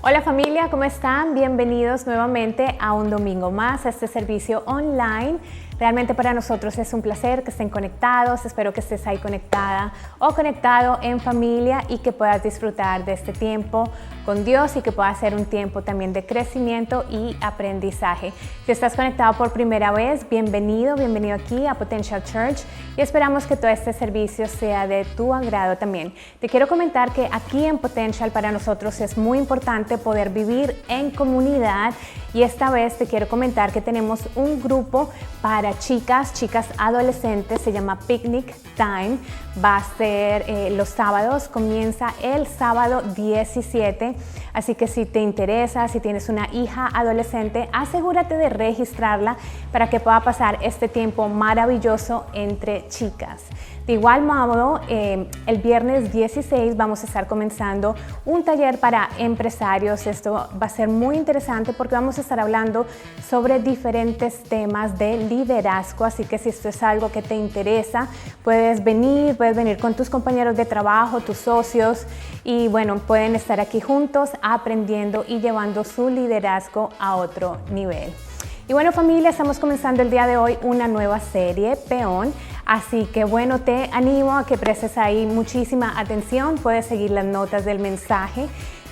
Hola familia, ¿cómo están? Bienvenidos nuevamente a un domingo más a este servicio online. Realmente para nosotros es un placer que estén conectados. Espero que estés ahí conectada o conectado en familia y que puedas disfrutar de este tiempo con Dios y que pueda ser un tiempo también de crecimiento y aprendizaje. Si estás conectado por primera vez, bienvenido aquí a Potential Church y esperamos que todo este servicio sea de tu agrado también. Te quiero comentar que aquí en Potential para nosotros es muy importante poder vivir en comunidad y esta vez te quiero comentar que tenemos un grupo para chicas adolescentes, se llama Picnic Time, va a ser los sábados, comienza el sábado 17, así que si te interesa, si tienes una hija adolescente, asegúrate de registrarla para que pueda pasar este tiempo maravilloso entre chicas. De igual modo, el viernes 16 vamos a estar comenzando un taller para empresarios. Esto va a ser muy interesante porque vamos a estar hablando sobre diferentes temas de liderazgo, así que si esto es algo que te interesa, puedes venir con tus compañeros de trabajo, tus socios y bueno, pueden estar aquí juntos aprendiendo y llevando su liderazgo a otro nivel. Y bueno familia, estamos comenzando el día de hoy una nueva serie, Peón. Así que bueno, te animo a que prestes ahí muchísima atención. Puedes seguir las notas del mensaje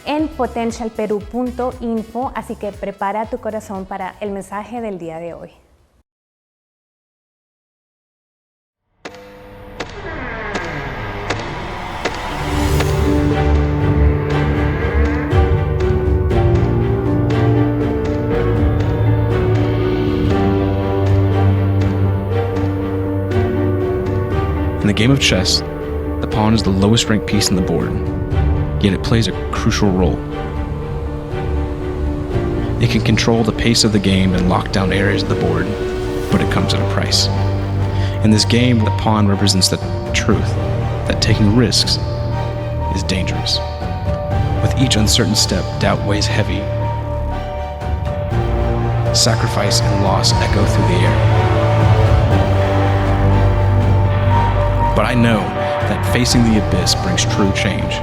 en potentialperu.info. Así que prepara tu corazón para el mensaje del día de hoy. In the game of chess, the pawn is the lowest ranked piece on the board, yet it plays a crucial role. It can control the pace of the game and lock down areas of the board, but it comes at a price. In this game, the pawn represents the truth that taking risks is dangerous. With each uncertain step, doubt weighs heavy. Sacrifice and loss echo through the air. But I know that facing the abyss brings true change.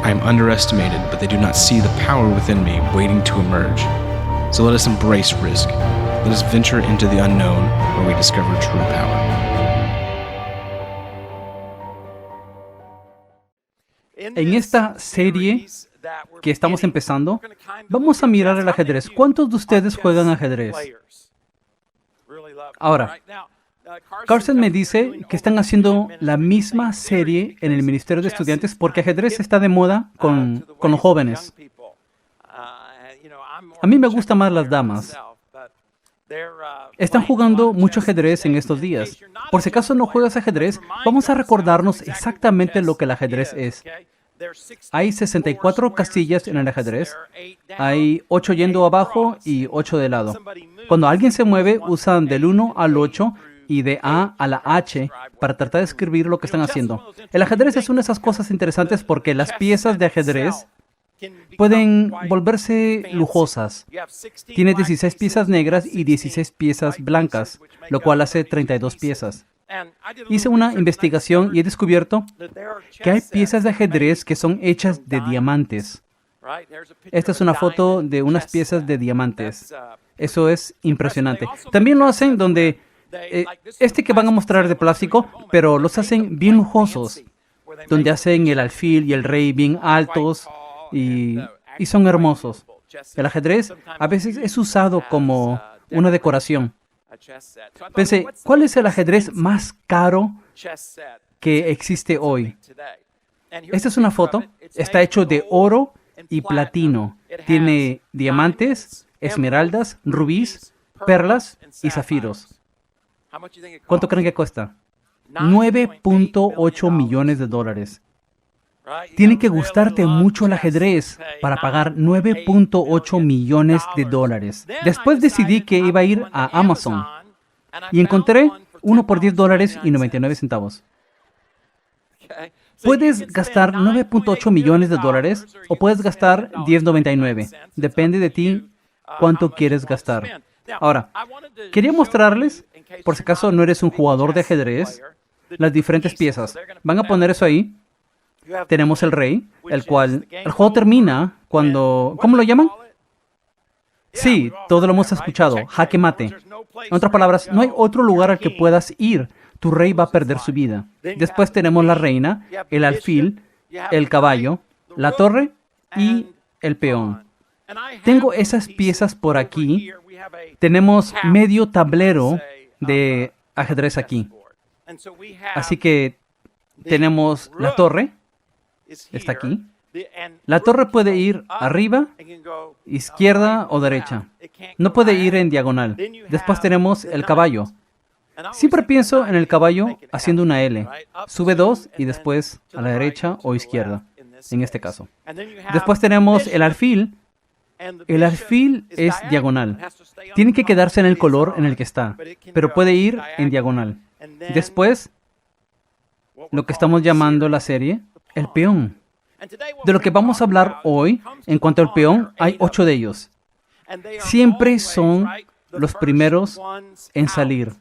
I am underestimated, but they do not see the power within me waiting to emerge. So let us embrace risk. Let us venture into the unknown where we discover true power. En esta serie que estamos empezando, vamos a mirar el ajedrez. ¿Cuántos de ustedes juegan ajedrez? Ahora, Carson me dice que están haciendo la misma serie en el Ministerio de Estudiantes porque ajedrez está de moda con los jóvenes. A mí me gustan más las damas. Están jugando mucho ajedrez en estos días. Por si acaso no juegas ajedrez, vamos a recordarnos exactamente lo que el ajedrez es. Hay 64 casillas en el ajedrez. Hay 8 yendo abajo y 8 de lado. Cuando alguien se mueve, usan del 1 al 8 y de A a la H para tratar de escribir lo que están haciendo. El ajedrez es una de esas cosas interesantes porque las piezas de ajedrez pueden volverse lujosas. Tiene 16 piezas negras y 16 piezas blancas, lo cual hace 32 piezas. Hice una investigación y he descubierto que hay piezas de ajedrez que son hechas de diamantes. Esta es una foto de unas piezas de diamantes. Eso es impresionante. También lo hacen donde este que van a mostrar de plástico, pero los hacen bien lujosos, donde hacen el alfil y el rey bien altos y son hermosos. El ajedrez a veces es usado como una decoración. Pensé, ¿cuál es el ajedrez más caro que existe hoy? Esta es una foto. Está hecho de oro y platino. Tiene diamantes, esmeraldas, rubíes, perlas y zafiros. ¿Cuánto creen que cuesta? $9.8 millones. Tiene que gustarte mucho el ajedrez para pagar $9.8 millones. Después decidí que iba a ir a Amazon y encontré uno por $10.99. Puedes gastar $9.8 millones o puedes gastar $10.99. Depende de ti cuánto quieres gastar. Ahora, quería mostrarles, por si acaso no eres un jugador de ajedrez, las diferentes piezas. Van a poner eso ahí. Tenemos el rey, el juego termina ¿Cómo lo llaman? Sí, todo lo hemos escuchado, jaque mate. En otras palabras, no hay otro lugar al que puedas ir. Tu rey va a perder su vida. Después tenemos la reina, el alfil, el caballo, la torre y el peón. Tengo esas piezas por aquí. Tenemos medio tablero de ajedrez aquí. Así que tenemos la torre, está aquí. La torre puede ir arriba, izquierda o derecha. No puede ir en diagonal. Después tenemos el caballo. Siempre pienso en el caballo haciendo una L. Sube 2 y después a la derecha o izquierda, en este caso. Después tenemos el alfil. El alfil es diagonal. Tiene que quedarse en el color en el que está, pero puede ir en diagonal. Después, lo que estamos llamando la serie, el peón. De lo que vamos a hablar hoy, en cuanto al peón, hay 8 de ellos. Siempre son los primeros en salir.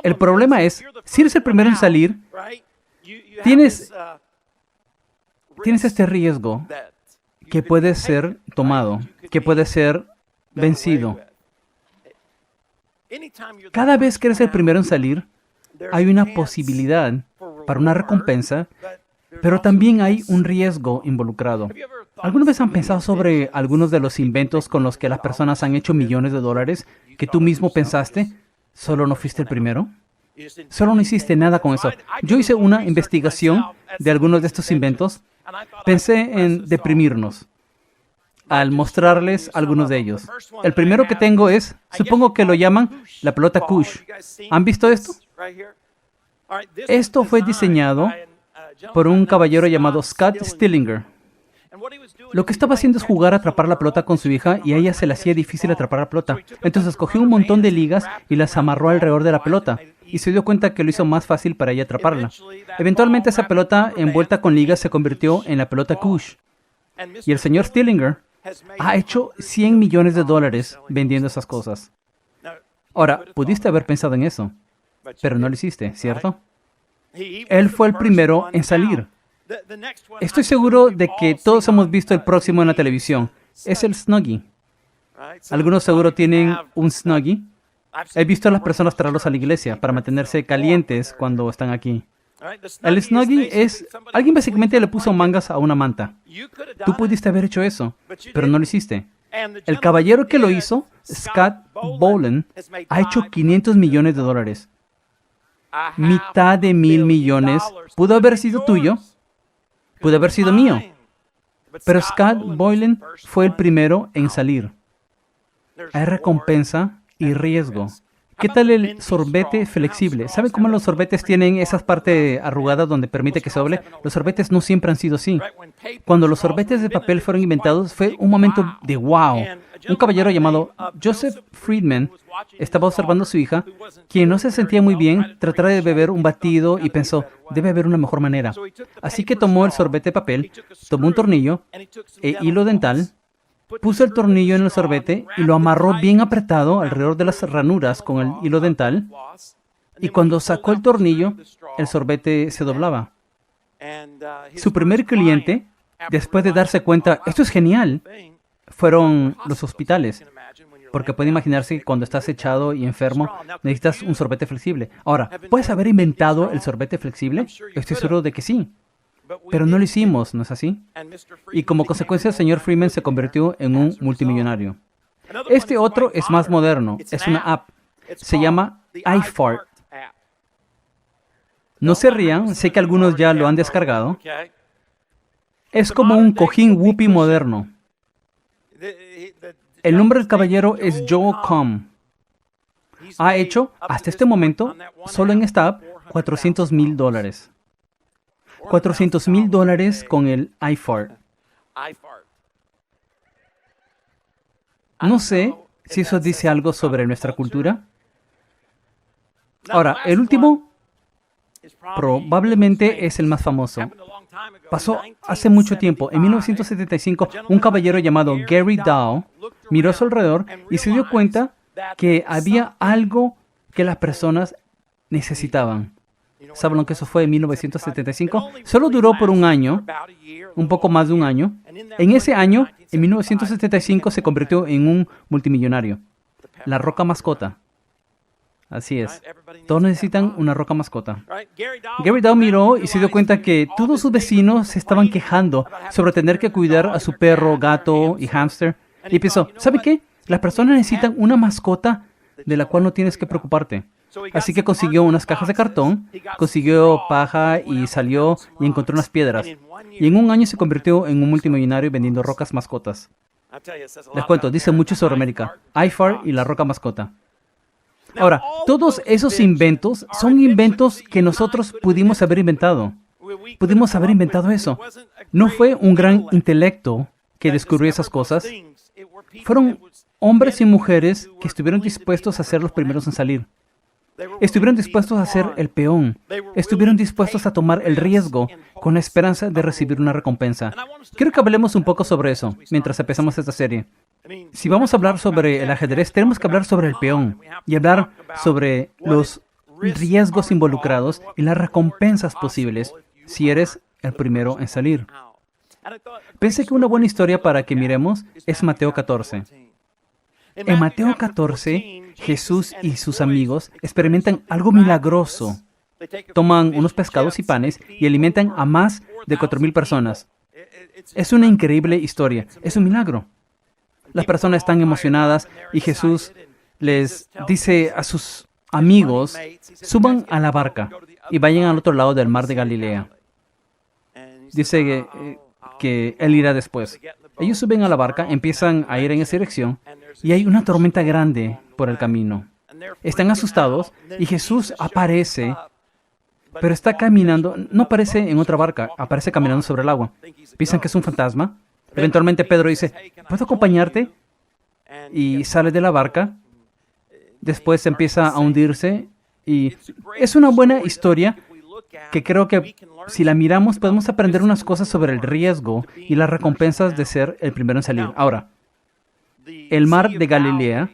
El problema es, si eres el primero en salir, tienes este riesgo que puede ser tomado, que puede ser vencido. Cada vez que eres el primero en salir, hay una posibilidad para una recompensa, pero también hay un riesgo involucrado. ¿Alguna vez han pensado sobre algunos de los inventos con los que las personas han hecho millones de dólares que tú mismo pensaste? ¿Solo no fuiste el primero? Solo no hiciste nada con eso. Yo hice una investigación de algunos de estos inventos. Pensé en deprimirnos al mostrarles algunos de ellos. El primero que tengo es, supongo que lo llaman la pelota Kush. ¿Han visto esto? Esto fue diseñado por un caballero llamado Scott Stillinger. Lo que estaba haciendo es jugar a atrapar la pelota con su hija y a ella se le hacía difícil atrapar la pelota. Entonces cogió un montón de ligas y las amarró alrededor de la pelota y se dio cuenta que lo hizo más fácil para ella atraparla. Eventualmente esa pelota envuelta con ligas se convirtió en la pelota Kush. Y el señor Stillinger ha hecho $100 millones vendiendo esas cosas. Ahora, pudiste haber pensado en eso, pero no lo hiciste, ¿cierto? Él fue el primero en salir. Estoy seguro de que todos hemos visto el próximo en la televisión. Es el Snuggie. Algunos seguro tienen un Snuggie. He visto a las personas traerlos a la iglesia para mantenerse calientes cuando están aquí. El Snuggie es... Alguien básicamente le puso mangas a una manta. Tú pudiste haber hecho eso, pero no lo hiciste. El caballero que lo hizo, Scott Boland, ha hecho $500 millones. Mitad de $1,000 millones pudo haber sido tuyo, pudo haber sido mío. Pero Scott Boland fue el primero en salir. Hay recompensa y riesgo. ¿Qué tal el sorbete flexible? ¿Saben cómo los sorbetes tienen esas partes arrugadas donde permite que se doble? Los sorbetes no siempre han sido así. Cuando los sorbetes de papel fueron inventados fue un momento de wow. Un caballero llamado Joseph Friedman estaba observando a su hija, quien no se sentía muy bien, trataba de beber un batido y pensó, debe haber una mejor manera. Así que tomó el sorbete de papel, tomó un tornillo e hilo dental, puso el tornillo en el sorbete y lo amarró bien apretado alrededor de las ranuras con el hilo dental. Y cuando sacó el tornillo, el sorbete se doblaba. Su primer cliente, después de darse cuenta, esto es genial, fueron los hospitales. Porque puede imaginarse que cuando estás echado y enfermo, necesitas un sorbete flexible. Ahora, ¿puedes haber inventado el sorbete flexible? Estoy seguro de que sí. Pero no lo hicimos, ¿no es así? Y como consecuencia, el señor Freeman se convirtió en un multimillonario. Este otro es más moderno. Es una app. Se llama iFart. No se rían, sé que algunos ya lo han descargado. Es como un cojín Whoopie moderno. El nombre del caballero es Joe Com. Ha hecho, hasta este momento, solo en esta app, $400 mil. $400 mil con el iFart. No sé si eso dice algo sobre nuestra cultura. Ahora, el último probablemente es el más famoso. Pasó hace mucho tiempo. En 1975, un caballero llamado Gary Dow miró a su alrededor y se dio cuenta que había algo que las personas necesitaban. ¿Saben lo que eso fue en 1975? Solo duró por un año, un poco más de un año. En ese año, en 1975, se convirtió en un multimillonario. La roca mascota. Así es. Todos necesitan una roca mascota. Gary Dow miró y se dio cuenta que todos sus vecinos se estaban quejando sobre tener que cuidar a su perro, gato y hámster. Y pensó, ¿sabe qué? Las personas necesitan una mascota de la cual no tienes que preocuparte. Así que consiguió unas cajas de cartón, consiguió paja y salió y encontró unas piedras. Y en un año se convirtió en un multimillonario vendiendo rocas mascotas. Les cuento, dice mucho sobre América. IFAR y la roca mascota. Ahora, todos esos inventos son inventos que nosotros pudimos haber inventado. Pudimos haber inventado eso. No fue un gran intelecto que descubrió esas cosas. Fueron hombres y mujeres que estuvieron dispuestos a ser los primeros en salir. Estuvieron dispuestos a hacer el peón. Estuvieron dispuestos a tomar el riesgo con la esperanza de recibir una recompensa. Quiero que hablemos un poco sobre eso mientras empezamos esta serie. Si vamos a hablar sobre el ajedrez, tenemos que hablar sobre el peón y hablar sobre los riesgos involucrados y las recompensas posibles si eres el primero en salir. Pensé que una buena historia para que miremos es Mateo 14. En Mateo 14, Jesús y sus amigos experimentan algo milagroso. Toman unos pescados y panes y alimentan a más de 4,000 personas. Es una increíble historia. Es un milagro. Las personas están emocionadas y Jesús les dice a sus amigos, suban a la barca y vayan al otro lado del mar de Galilea. Dice que Él irá después. Ellos suben a la barca, empiezan a ir en esa dirección y hay una tormenta grande por el camino. Están asustados y Jesús aparece, pero está caminando, no aparece en otra barca, aparece caminando sobre el agua. Piensan que es un fantasma. Eventualmente Pedro dice, ¿puedo acompañarte? Y sale de la barca. Después empieza a hundirse y es una buena historia que creo que si la miramos podemos aprender unas cosas sobre el riesgo y las recompensas de ser el primero en salir. Ahora, el mar de Galilea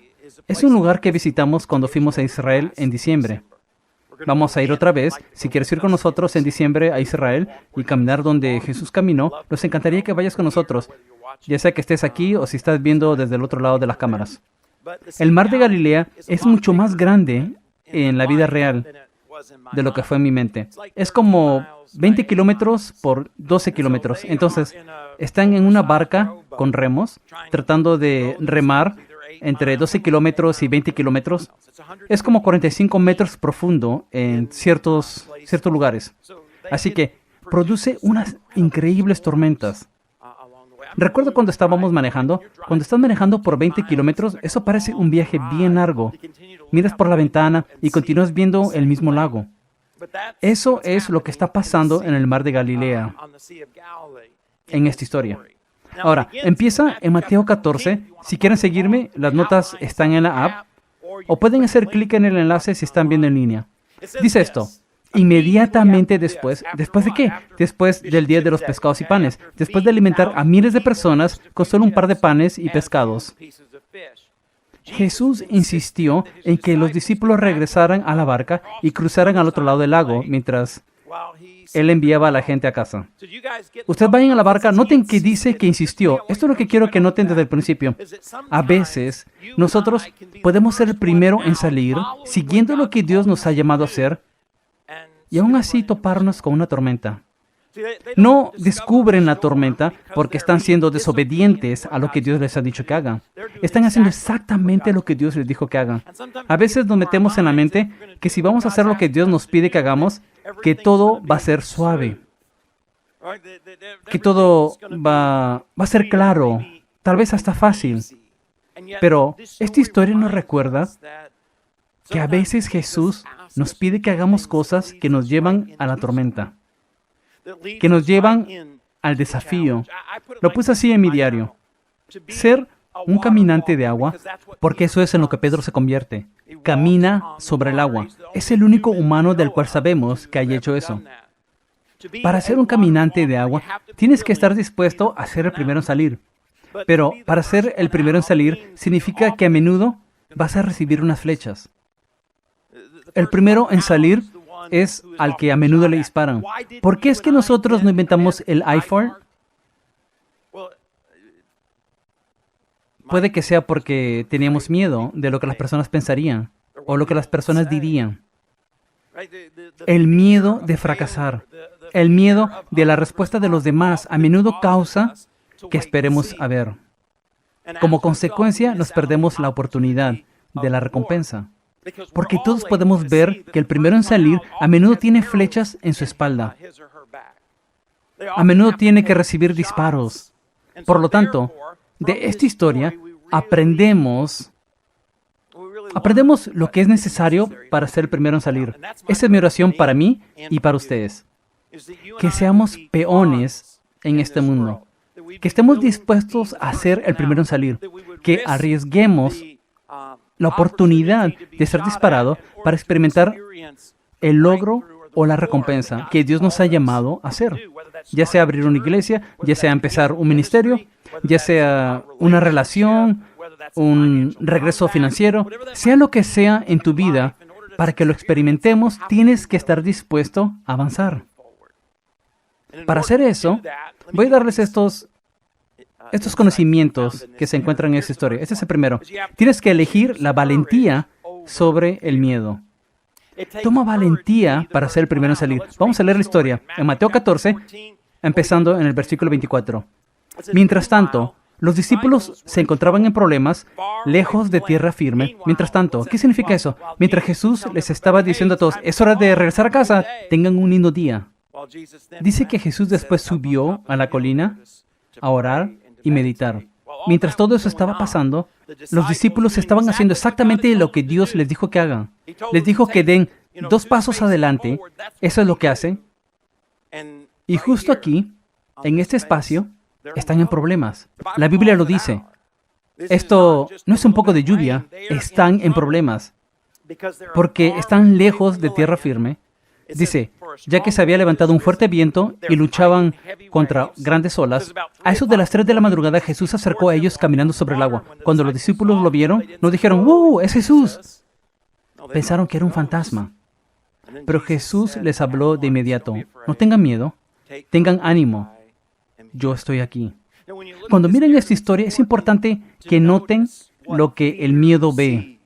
es un lugar que visitamos cuando fuimos a Israel en diciembre. Vamos a ir otra vez. Si quieres ir con nosotros en diciembre a Israel y caminar donde Jesús caminó, nos encantaría que vayas con nosotros, ya sea que estés aquí o si estás viendo desde el otro lado de las cámaras. El mar de Galilea es mucho más grande en la vida real de lo que fue en mi mente. Es como 20 kilómetros por 12 kilómetros. Entonces, están en una barca con remos, tratando de remar entre 12 kilómetros y 20 kilómetros. Es como 45 metros profundo en ciertos lugares. Así que produce unas increíbles tormentas. Recuerdo cuando estábamos manejando. Cuando estás manejando por 20 kilómetros, eso parece un viaje bien largo. Miras por la ventana y continúas viendo el mismo lago. Eso es lo que está pasando en el mar de Galilea en esta historia. Ahora, empieza en Mateo 14. Si quieren seguirme, las notas están en la app o pueden hacer clic en el enlace si están viendo en línea. Dice esto. Inmediatamente después, ¿después de qué? Después del día de los pescados y panes, después de alimentar a miles de personas con solo un par de panes y pescados. Jesús insistió en que los discípulos regresaran a la barca y cruzaran al otro lado del lago mientras Él enviaba a la gente a casa. Ustedes vayan a la barca, noten que dice que insistió. Esto es lo que quiero que noten desde el principio. A veces, nosotros podemos ser el primero en salir, siguiendo lo que Dios nos ha llamado a hacer, y aún así toparnos con una tormenta. No descubren la tormenta porque están siendo desobedientes a lo que Dios les ha dicho que hagan. Están haciendo exactamente lo que Dios les dijo que hagan. A veces nos metemos en la mente que si vamos a hacer lo que Dios nos pide que hagamos, que todo va a ser suave, que todo va a ser claro, tal vez hasta fácil. Pero esta historia nos recuerda que a veces Jesús nos pide que hagamos cosas que nos llevan a la tormenta, que nos llevan al desafío. Lo puse así en mi diario. Ser un caminante de agua, porque eso es en lo que Pedro se convierte. Camina sobre el agua. Es el único humano del cual sabemos que haya hecho eso. Para ser un caminante de agua, tienes que estar dispuesto a ser el primero en salir. Pero para ser el primero en salir, significa que a menudo vas a recibir unas flechas. El primero en salir es al que a menudo le disparan. ¿Por qué es que nosotros no inventamos el iPhone? Puede que sea porque teníamos miedo de lo que las personas pensarían o lo que las personas dirían. El miedo de fracasar, el miedo de la respuesta de los demás a menudo causa que esperemos a ver. Como consecuencia, nos perdemos la oportunidad de la recompensa. Porque todos podemos ver que el primero en salir a menudo tiene flechas en su espalda. A menudo tiene que recibir disparos. Por lo tanto, de esta historia aprendemos lo que es necesario para ser el primero en salir. Esa es mi oración para mí y para ustedes. Que seamos peones en este mundo. Que estemos dispuestos a ser el primero en salir. Que arriesguemos la oportunidad de ser disparado para experimentar el logro o la recompensa que Dios nos ha llamado a hacer. Ya sea abrir una iglesia, ya sea empezar un ministerio, ya sea una relación, un regreso financiero, sea lo que sea en tu vida, para que lo experimentemos, tienes que estar dispuesto a avanzar. Para hacer eso, voy a darles estos conocimientos que se encuentran en esta historia. Este es el primero. Tienes que elegir la valentía sobre el miedo. Toma valentía para ser el primero en salir. Vamos a leer la historia en Mateo 14, empezando en el versículo 24. Mientras tanto, los discípulos se encontraban en problemas, lejos de tierra firme. Mientras tanto, ¿qué significa eso? Mientras Jesús les estaba diciendo a todos, es hora de regresar a casa, tengan un lindo día. Dice que Jesús después subió a la colina a orar y meditar. Mientras todo eso estaba pasando, los discípulos estaban haciendo exactamente lo que Dios les dijo que hagan. Les dijo que den 2 pasos adelante. Eso es lo que hacen. Y justo aquí, en este espacio, están en problemas. La Biblia lo dice. Esto no es un poco de lluvia. Están en problemas. Porque están lejos de tierra firme. Dice, ya que se había levantado un fuerte viento y luchaban contra grandes olas, a eso de las 3 de la madrugada Jesús se acercó a ellos caminando sobre el agua. Cuando los discípulos lo vieron, no dijeron, ¡wow! ¡Es Jesús! Pensaron que era un fantasma. Pero Jesús les habló de inmediato. No tengan miedo, tengan ánimo. Yo estoy aquí. Cuando miren esta historia, es importante que noten lo que el miedo ve.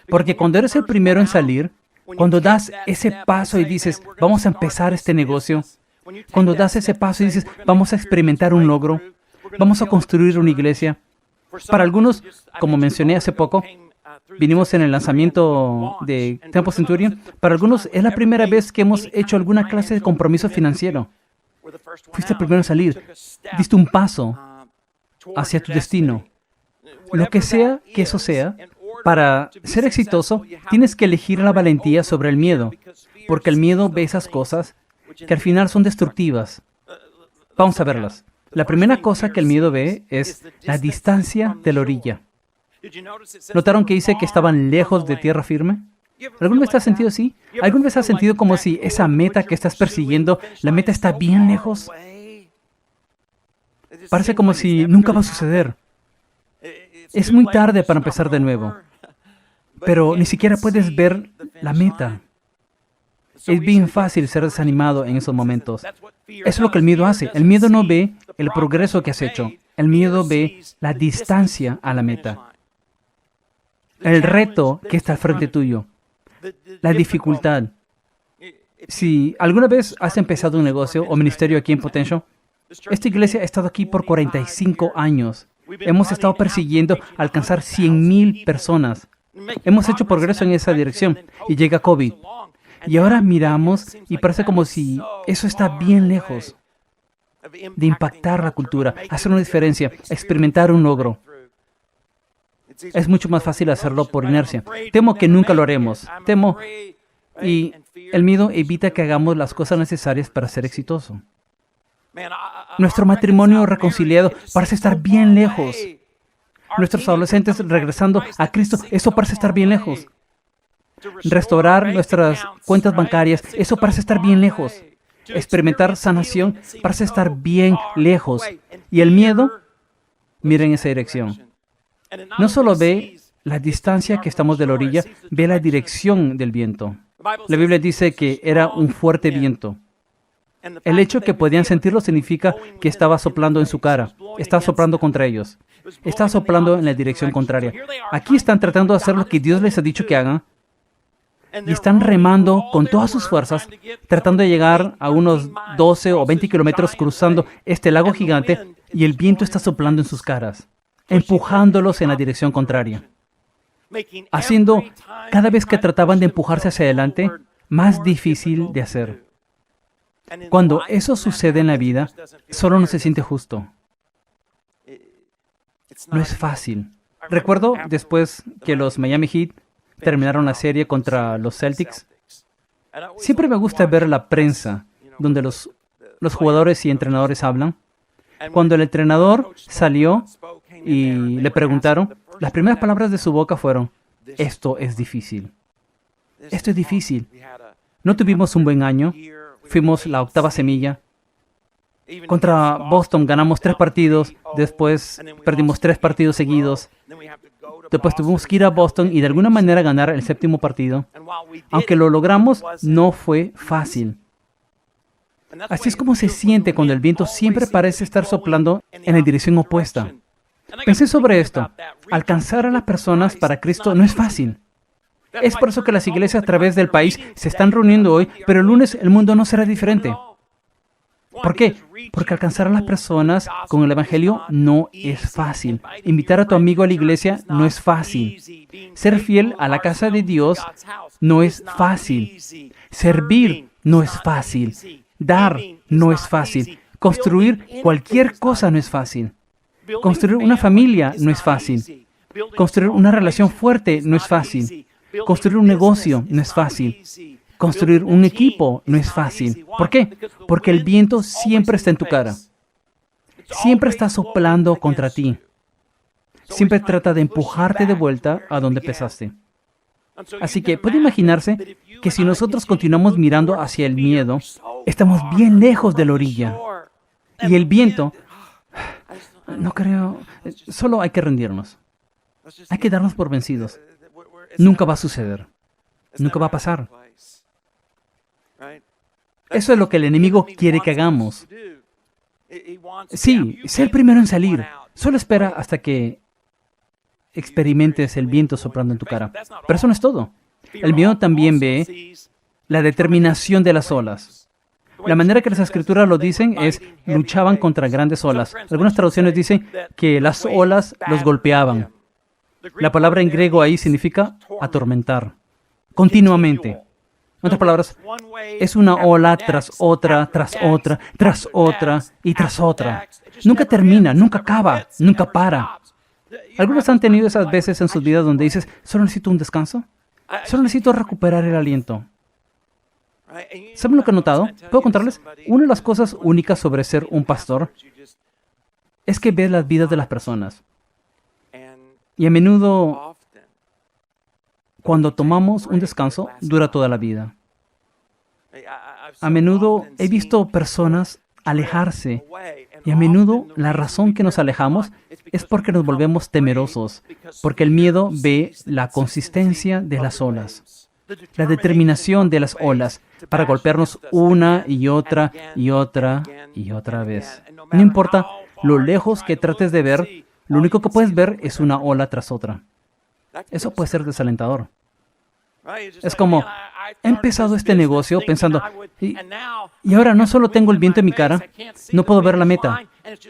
Porque cuando eres el primero en salir, cuando das ese paso y dices, vamos a empezar este negocio, cuando das ese paso y dices, vamos a experimentar un logro, vamos a construir una iglesia. Para algunos, como mencioné hace poco, vinimos en el lanzamiento de Temple Centurion, para algunos es la primera vez que hemos hecho alguna clase de compromiso financiero. Fuiste el primero en salir, diste un paso hacia tu destino. Lo que sea que eso sea, para ser exitoso, tienes que elegir la valentía sobre el miedo, porque el miedo ve esas cosas que al final son destructivas. Vamos a verlas. La primera cosa que el miedo ve es la distancia de la orilla. ¿Notaron que dice que estaban lejos de tierra firme? ¿Alguna vez te has sentido así? ¿Alguna vez has sentido como si esa meta que estás persiguiendo, la meta está bien lejos? Parece como si nunca va a suceder. Es muy tarde para empezar de nuevo, pero ni siquiera puedes ver la meta. Es bien fácil ser desanimado en esos momentos. Eso es lo que el miedo hace. El miedo no ve el progreso que has hecho. El miedo ve la distancia a la meta. El reto que está al frente tuyo. La dificultad. Si alguna vez has empezado un negocio o ministerio aquí en Potential, esta iglesia ha estado aquí por 45 años. Hemos estado persiguiendo alcanzar 100,000 personas. Hemos hecho progreso en esa dirección y llega COVID. Y ahora miramos y parece como si eso está bien lejos de impactar la cultura, hacer una diferencia, experimentar un logro. Es mucho más fácil hacerlo por inercia. Temo que nunca lo haremos. Temo. Y el miedo evita que hagamos las cosas necesarias para ser exitoso. Nuestro matrimonio reconciliado parece estar bien lejos. Nuestros adolescentes regresando a Cristo, eso parece estar bien lejos. Restaurar nuestras cuentas bancarias, eso parece estar bien lejos. Experimentar sanación parece estar bien lejos. Y el miedo, mira en esa dirección. No solo ve la distancia que estamos de la orilla, ve la dirección del viento. La Biblia dice que era un fuerte viento. El hecho que podían sentirlo significa que estaba soplando en su cara, estaba soplando contra ellos, estaba soplando en la dirección contraria. Aquí están tratando de hacer lo que Dios les ha dicho que hagan y están remando con todas sus fuerzas, tratando de llegar a unos 12 o 20 kilómetros cruzando este lago gigante y el viento está soplando en sus caras, empujándolos en la dirección contraria, haciendo cada vez que trataban de empujarse hacia adelante más difícil de hacer. Cuando eso sucede en la vida, solo no se siente justo. No es fácil. Recuerdo después que los Miami Heat terminaron la serie contra los Celtics. Siempre me gusta ver la prensa donde los jugadores y entrenadores hablan. Cuando el entrenador salió y le preguntaron, las primeras palabras de su boca fueron, esto es difícil. Esto es difícil. No tuvimos un buen año. Fuimos la octava semilla. Contra Boston ganamos 3 partidos, después perdimos 3 partidos seguidos. Después tuvimos que ir a Boston y de alguna manera ganar el 7º partido. Aunque lo logramos, no fue fácil. Así es como se siente cuando el viento siempre parece estar soplando en la dirección opuesta. Pensé sobre esto. Alcanzar a las personas para Cristo no es fácil. Es por eso que las iglesias a través del país se están reuniendo hoy, pero el lunes el mundo no será diferente. ¿Por qué? Porque alcanzar a las personas con el Evangelio no es fácil. Invitar a tu amigo a la iglesia no es fácil. Ser fiel a la casa de Dios no es fácil. Servir no es fácil. Dar no es fácil. Construir cualquier cosa no es fácil. Construir una familia no es fácil. Construir una relación fuerte no es fácil. Construir un negocio no es fácil. Construir un equipo no es fácil. ¿Por qué? Porque el viento siempre está en tu cara. Siempre está soplando contra ti. Siempre trata de empujarte de vuelta a donde empezaste. Así que puede imaginarse que si nosotros continuamos mirando hacia el miedo, estamos bien lejos de la orilla. Y el viento, no creo, solo hay que rendirnos. Hay que darnos por vencidos. Nunca va a suceder. Nunca va a pasar. Eso es lo que el enemigo quiere que hagamos. Sí, sé el primero en salir. Solo espera hasta que experimentes el viento soplando en tu cara. Pero eso no es todo. El miedo también ve la determinación de las olas. La manera que las escrituras lo dicen es, luchaban contra grandes olas. Algunas traducciones dicen que las olas los golpeaban. La palabra en griego ahí significa atormentar, continuamente. En otras palabras, es una ola tras otra, tras otra, tras otra y tras otra. Nunca termina, nunca acaba, nunca para. ¿Algunos han tenido esas veces en sus vidas donde dices, solo necesito un descanso? Solo necesito recuperar el aliento. ¿Saben lo que he notado? ¿Puedo contarles? Una de las cosas únicas sobre ser un pastor es que ves las vidas de las personas. Y a menudo, cuando tomamos un descanso, dura toda la vida. A menudo he visto personas alejarse. Y a menudo la razón que nos alejamos es porque nos volvemos temerosos, porque el miedo ve la consistencia de las olas, la determinación de las olas para golpearnos una y otra y otra y otra vez. No importa lo lejos que trates de ver, lo único que puedes ver es una ola tras otra. Eso puede ser desalentador. Es como, he empezado este negocio pensando, y ahora no solo tengo el viento en mi cara, no puedo ver la meta.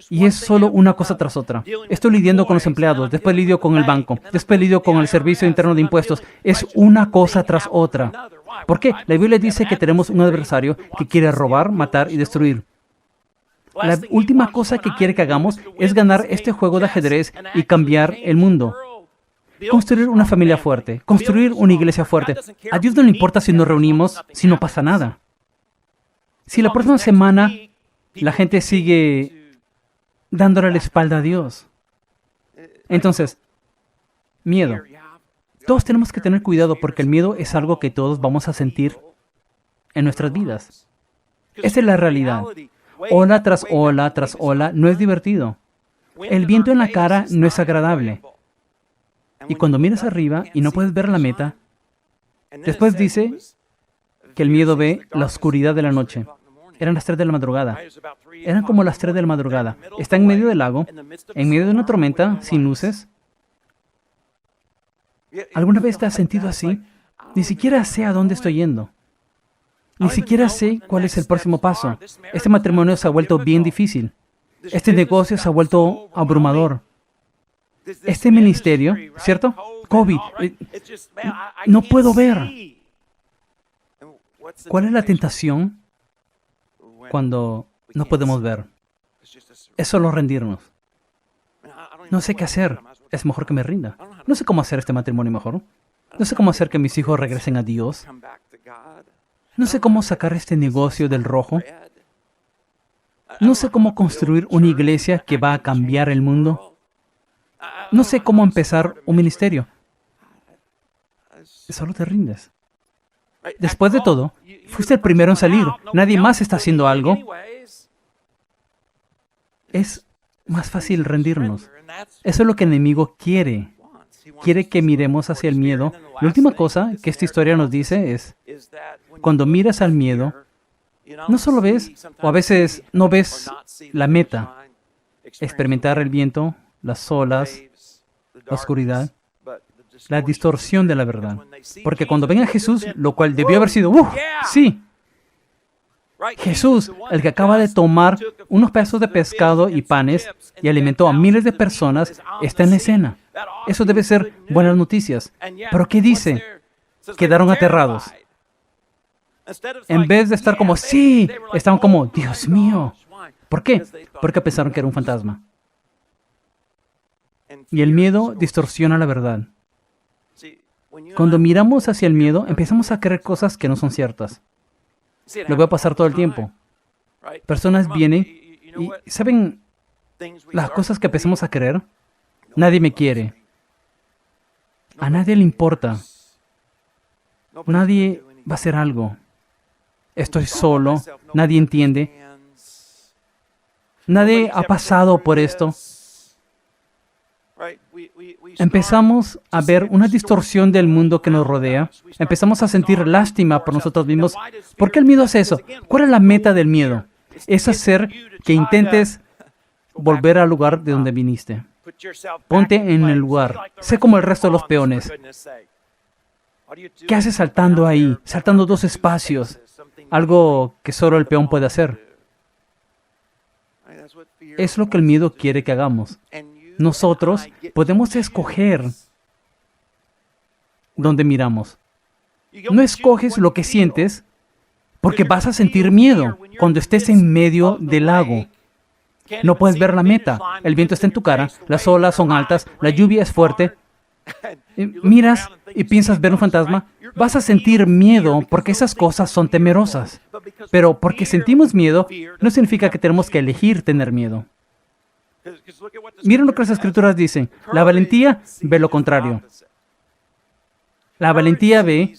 Y es solo una cosa tras otra. Estoy lidiando con los empleados, después lidio con el banco, después lidio con el Servicio Interno de Impuestos. Es una cosa tras otra. ¿Por qué? La Biblia dice que tenemos un adversario que quiere robar, matar y destruir. La última cosa que quiere que hagamos es ganar este juego de ajedrez y cambiar el mundo. Construir una familia fuerte, construir una iglesia fuerte. A Dios no le importa si nos reunimos, si no pasa nada. Si la próxima semana la gente sigue dándole la espalda a Dios. Entonces, miedo. Todos tenemos que tener cuidado porque el miedo es algo que todos vamos a sentir en nuestras vidas. Esa es la realidad. Ola tras ola tras ola no es divertido. El viento en la cara no es agradable. Y cuando miras arriba y no puedes ver la meta, después dice que el miedo ve la oscuridad de la noche. Eran las 3 de la madrugada. Eran como las 3 de la madrugada. Está en medio del lago, en medio de una tormenta, sin luces. ¿Alguna vez te has sentido así? Ni siquiera sé a dónde estoy yendo. Ni siquiera sé cuál es el próximo paso. Este matrimonio se ha vuelto bien difícil. Este negocio se ha vuelto abrumador. Este ministerio, ¿cierto? COVID. No puedo ver. ¿Cuál es la tentación cuando no podemos ver? Es solo rendirnos. No sé qué hacer. Es mejor que me rinda. No sé cómo hacer este matrimonio mejor. No sé cómo hacer que mis hijos regresen a Dios. No sé cómo sacar este negocio del rojo. No sé cómo construir una iglesia que va a cambiar el mundo. No sé cómo empezar un ministerio. Solo te rindes. Después de todo, fuiste el primero en salir. Nadie más está haciendo algo. Es más fácil rendirnos. Eso es lo que el enemigo quiere. Quiere que miremos hacia el miedo. La última cosa que esta historia nos dice es, cuando miras al miedo, no solo ves, o a veces no ves la meta, experimentar el viento, las olas, la oscuridad, la distorsión de la verdad. Porque cuando ven a Jesús, lo cual debió haber sido, sí, Jesús, el que acaba de tomar unos pedazos de pescado y panes y alimentó a miles de personas, está en la escena. Eso debe ser buenas noticias. ¿Pero qué dice? Quedaron aterrados. En vez de estar como, sí, estaban como, Dios mío. ¿Por qué? Porque pensaron que era un fantasma. Y el miedo distorsiona la verdad. Cuando miramos hacia el miedo, empezamos a creer cosas que no son ciertas. Lo voy a pasar todo el tiempo. Personas vienen y, ¿saben las cosas que empezamos a creer? Nadie me quiere. A nadie le importa. Nadie va a hacer algo. Estoy solo. Nadie entiende. Nadie ha pasado por esto. Empezamos a ver una distorsión del mundo que nos rodea. Empezamos a sentir lástima por nosotros mismos. ¿Por qué el miedo hace eso? ¿Cuál es la meta del miedo? Es hacer que intentes volver al lugar de donde viniste. Ponte en el lugar. Sé como el resto de los peones. ¿Qué haces saltando ahí? Saltando 2 espacios. Algo que solo el peón puede hacer. Es lo que el miedo quiere que hagamos. Nosotros podemos escoger dónde miramos. No escoges lo que sientes porque vas a sentir miedo cuando estés en medio del lago. No puedes ver la meta. El viento está en tu cara, las olas son altas, la lluvia es fuerte. Miras y piensas ver un fantasma. Vas a sentir miedo porque esas cosas son temerosas. Pero porque sentimos miedo, no significa que tenemos que elegir tener miedo. Miren lo que las Escrituras dicen. La valentía ve lo contrario. La valentía ve,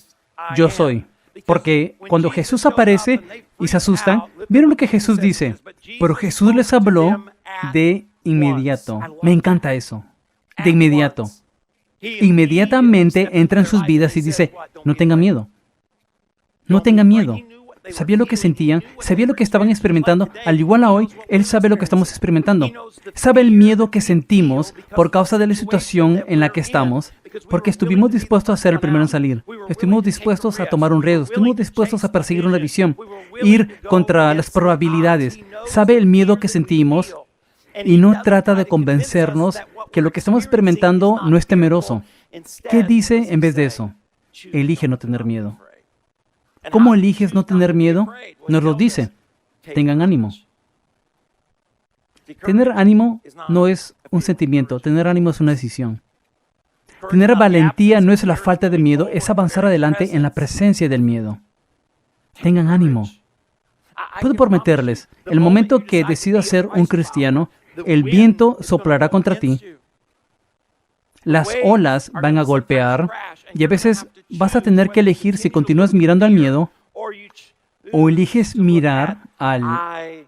yo soy. Porque cuando Jesús aparece y se asustan, miren lo que Jesús dice. Pero Jesús les habló de inmediato. Me encanta eso. De inmediato. Inmediatamente entra en sus vidas y dice, no tengan miedo. No tengan miedo. Sabía lo que sentían, sabía lo que estaban experimentando. Al igual a hoy, Él sabe lo que estamos experimentando. Sabe el miedo que sentimos por causa de la situación en la que estamos, porque estuvimos dispuestos a ser el primero en salir. Estuvimos dispuestos a tomar un riesgo. Estuvimos dispuestos a perseguir una visión, ir contra las probabilidades. Sabe el miedo que sentimos y no trata de convencernos que lo que estamos experimentando no es temeroso. ¿Qué dice en vez de eso? Elige no tener miedo. ¿Cómo eliges no tener miedo? Nos lo dice. Tengan ánimo. Tener ánimo no es un sentimiento. Tener ánimo es una decisión. Tener valentía no es la falta de miedo, es avanzar adelante en la presencia del miedo. Tengan ánimo. Puedo prometerles, el momento que decidas ser un cristiano, el viento soplará contra ti, las olas van a golpear y a veces vas a tener que elegir si continúas mirando al miedo o eliges mirar al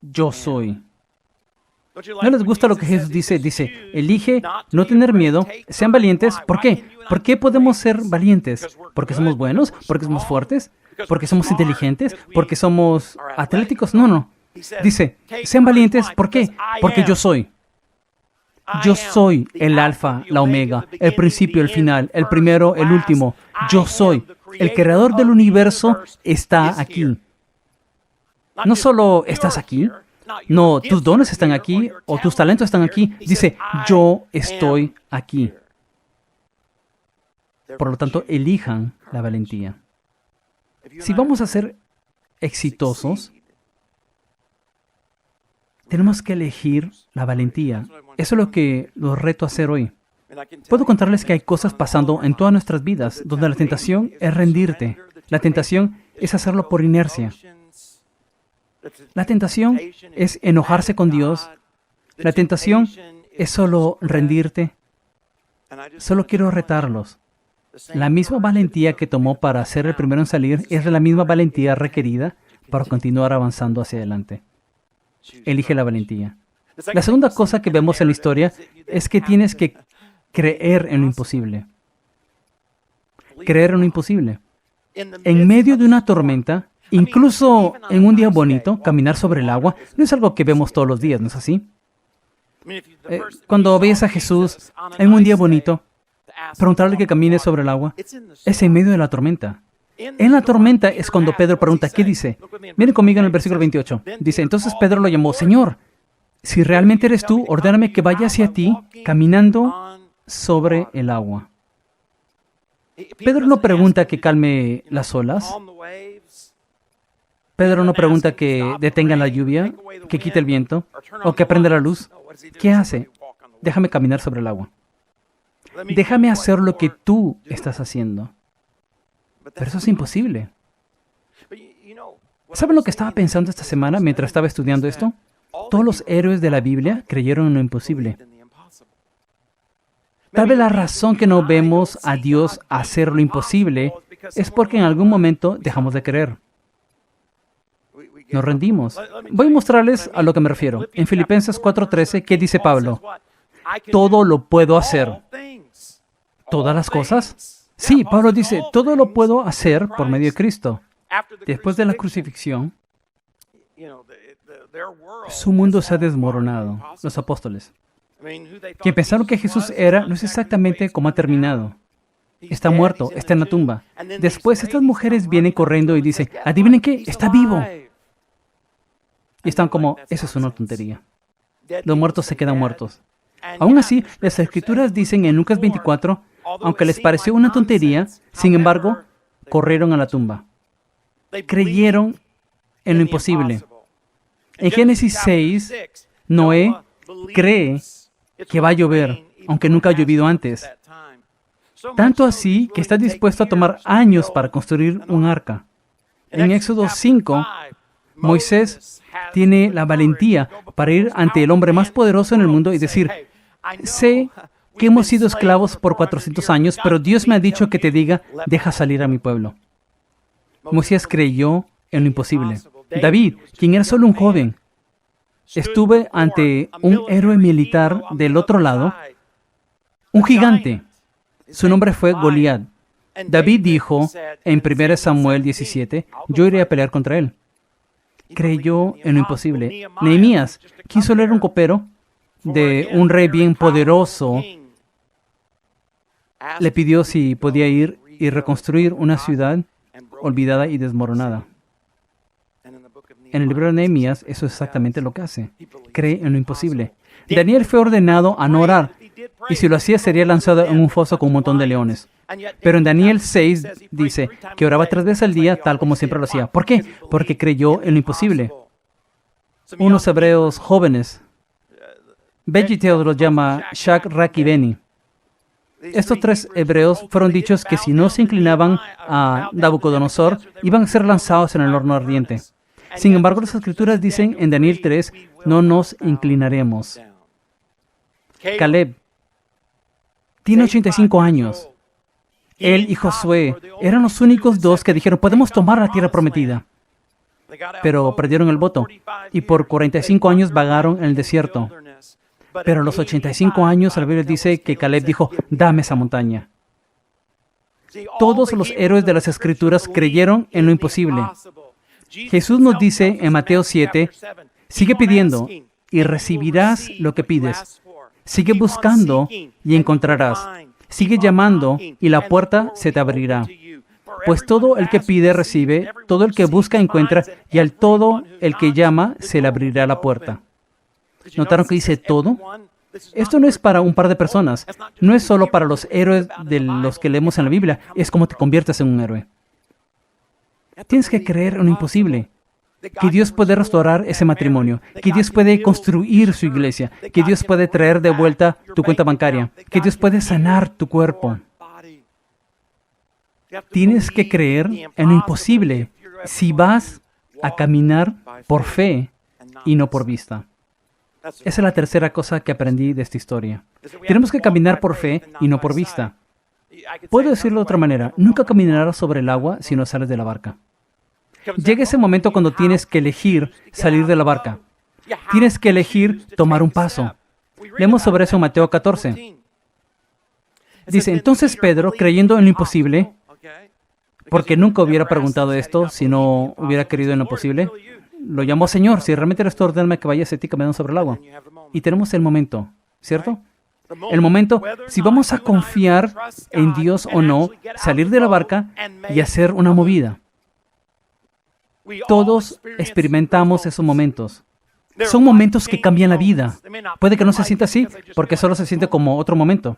yo soy. ¿No les gusta lo que Jesús dice? Dice, elige no tener miedo, sean valientes. ¿Por qué? ¿Por qué podemos ser valientes? ¿Porque somos buenos? ¿Porque somos fuertes? ¿Porque somos inteligentes? ¿Porque somos atléticos? No. Dice, sean valientes. ¿Por qué? Porque yo soy. Yo soy el alfa, la omega, el principio, el final, el primero, el último. Yo soy. El creador del universo está aquí. No solo estás aquí, no, tus dones están aquí o tus talentos están aquí. Dice, yo estoy aquí. Por lo tanto, elijan la valentía. Si vamos a ser exitosos, tenemos que elegir la valentía. Eso es lo que los reto a hacer hoy. Puedo contarles que hay cosas pasando en todas nuestras vidas donde la tentación es rendirte. La tentación es hacerlo por inercia. La tentación es enojarse con Dios. La tentación es solo rendirte. Solo quiero retarlos. La misma valentía que tomó para ser el primero en salir es la misma valentía requerida para continuar avanzando hacia adelante. Elige la valentía. La segunda cosa que vemos en la historia es que tienes que creer en lo imposible. Creer en lo imposible. En medio de una tormenta, incluso en un día bonito, caminar sobre el agua no es algo que vemos todos los días, ¿no es así? Cuando ves a Jesús en un día bonito, preguntarle que camine sobre el agua, es en medio de la tormenta. En la tormenta es cuando Pedro pregunta, ¿qué dice? Miren conmigo en el versículo 28. Dice, entonces Pedro lo llamó, Señor, si realmente eres tú, ordéname que vaya hacia ti caminando sobre el agua. Pedro no pregunta que calme las olas. Pedro no pregunta que detenga la lluvia, que quite el viento o que prenda la luz. ¿Qué hace? Déjame caminar sobre el agua. Déjame hacer lo que tú estás haciendo. Pero eso es imposible. ¿Saben lo que estaba pensando esta semana mientras estaba estudiando esto? Todos los héroes de la Biblia creyeron en lo imposible. Tal vez la razón que no vemos a Dios hacer lo imposible es porque en algún momento dejamos de creer. Nos rendimos. Voy a mostrarles a lo que me refiero. En Filipenses 4:13, ¿qué dice Pablo? Todo lo puedo hacer. ¿Todas las cosas? Sí, Pablo dice, todo lo puedo hacer por medio de Cristo. Después de la crucifixión, su mundo se ha desmoronado. Los apóstoles, quien pensaron que Jesús era, no es exactamente como ha terminado. Está muerto, está en la tumba. Después estas mujeres vienen corriendo y dicen, ¿adivinen qué? Está vivo. Y están como, eso es una tontería. Los muertos se quedan muertos. Aún así, las Escrituras dicen en Lucas 24, aunque les pareció una tontería, sin embargo, corrieron a la tumba. Creyeron en lo imposible. En Génesis 6, Noé cree que va a llover, aunque nunca ha llovido antes. Tanto así que está dispuesto a tomar años para construir un arca. En Éxodo 5, Moisés tiene la valentía para ir ante el hombre más poderoso en el mundo y decir, sé que hemos sido esclavos por 400 años, pero Dios me ha dicho que te diga, deja salir a mi pueblo. Moisés creyó en lo imposible. David, quien era solo un joven, estuvo ante un héroe militar del otro lado, un gigante. Su nombre fue Goliat. David dijo en 1 Samuel 17, yo iré a pelear contra él. Creyó en lo imposible. Nehemías, quien solo era un copero de un rey bien poderoso, le pidió si podía ir y reconstruir una ciudad olvidada y desmoronada. En el libro de Nehemías, eso es exactamente lo que hace. Cree en lo imposible. Daniel fue ordenado a no orar, y si lo hacía sería lanzado en un foso con un montón de leones. Pero en Daniel 6 dice que oraba 3 veces al día, tal como siempre lo hacía. ¿Por qué? Porque creyó en lo imposible. Unos hebreos jóvenes, Vegiteo los llama Shak, Rak y Beni. Estos 3 hebreos fueron dichos que si no se inclinaban a Nabucodonosor, iban a ser lanzados en el horno ardiente. Sin embargo, las Escrituras dicen en Daniel 3, no nos inclinaremos. Caleb tiene 85 años. Él y Josué eran los únicos 2 que dijeron, podemos tomar la tierra prometida. Pero perdieron el voto y por 45 años vagaron en el desierto. Pero a los 85 años, la Biblia dice que Caleb dijo, dame esa montaña. Todos los héroes de las Escrituras creyeron en lo imposible. Jesús nos dice en Mateo 7, sigue pidiendo y recibirás lo que pides. Sigue buscando y encontrarás. Sigue llamando y la puerta se te abrirá. Pues todo el que pide recibe, todo el que busca encuentra, y al todo el que llama se le abrirá la puerta. ¿Notaron que dice todo? Esto no es para un par de personas. No es solo para los héroes de los que leemos en la Biblia. Es como te conviertes en un héroe. Tienes que creer en lo imposible. Que Dios puede restaurar ese matrimonio, que Dios puede construir su iglesia, que Dios puede traer de vuelta tu cuenta bancaria, que Dios puede sanar tu cuerpo. Tienes que creer en lo imposible si vas a caminar por fe y no por vista. Esa es la tercera cosa que aprendí de esta historia. Tenemos que caminar por fe y no por vista. Puedo decirlo de otra manera, nunca caminarás sobre el agua si no sales de la barca. Llega ese momento cuando tienes que elegir salir de la barca. Tienes que elegir tomar un paso. Leemos sobre eso en Mateo 14. Dice, entonces Pedro, creyendo en lo imposible, porque nunca hubiera preguntado esto si no hubiera querido en lo posible, lo llamó Señor, si realmente eres tú, ordéname que vayas a ti caminando sobre el agua. Y tenemos el momento, ¿cierto? El momento, si vamos a confiar en Dios o no, salir de la barca y hacer una movida. Todos experimentamos esos momentos. Son momentos que cambian la vida. Puede que no se sienta así, porque solo se siente como otro momento.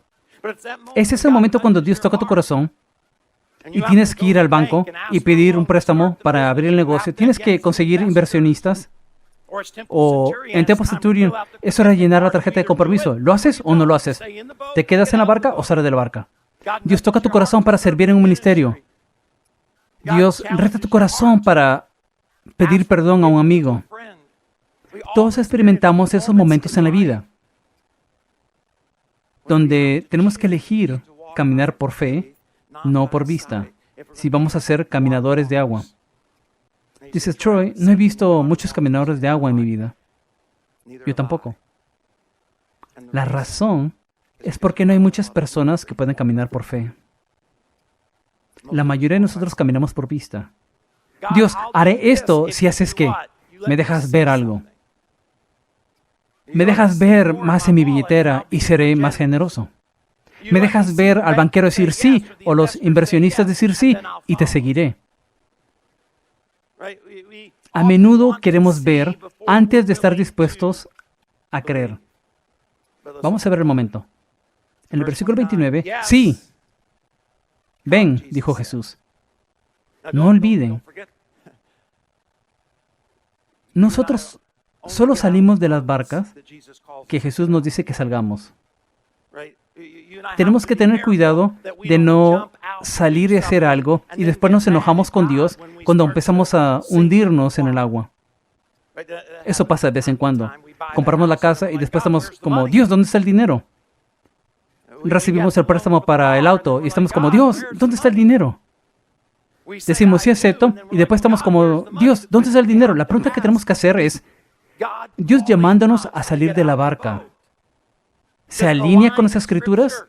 Es ese momento cuando Dios toca tu corazón y tienes que ir al banco y pedir un préstamo para abrir el negocio. Tienes que conseguir inversionistas. O en Temple Centurion, eso era llenar la tarjeta de compromiso. ¿Lo haces o no lo haces? ¿Te quedas en la barca o sales de la barca? Dios toca tu corazón para servir en un ministerio. Dios reta tu corazón para pedir perdón a un amigo. Todos experimentamos esos momentos en la vida donde tenemos que elegir caminar por fe, no por vista, si vamos a ser caminadores de agua. Dices, Troy, no he visto muchos caminadores de agua en mi vida. Yo tampoco. La razón es porque no hay muchas personas que pueden caminar por fe. La mayoría de nosotros caminamos por vista. Dios, haré esto si haces qué. Me dejas ver algo. Me dejas ver más en mi billetera y seré más generoso. Me dejas ver al banquero decir sí o los inversionistas decir sí y te seguiré. A menudo queremos ver antes de estar dispuestos a creer. Vamos a ver el momento. En el versículo 29, sí. Ven, dijo Jesús. No olviden. Nosotros solo salimos de las barcas que Jesús nos dice que salgamos. Tenemos que tener cuidado de no salir y hacer algo y después nos enojamos con Dios cuando empezamos a hundirnos en el agua. Eso pasa de vez en cuando. Compramos la casa y después estamos como, Dios, ¿dónde está el dinero? Recibimos el préstamo para el auto y estamos como, Dios, ¿dónde está el dinero? Decimos, sí acepto, y después estamos como, Dios, ¿dónde está el dinero? La pregunta que tenemos que hacer es, Dios llamándonos a salir de la barca, ¿se alinea con las Escrituras?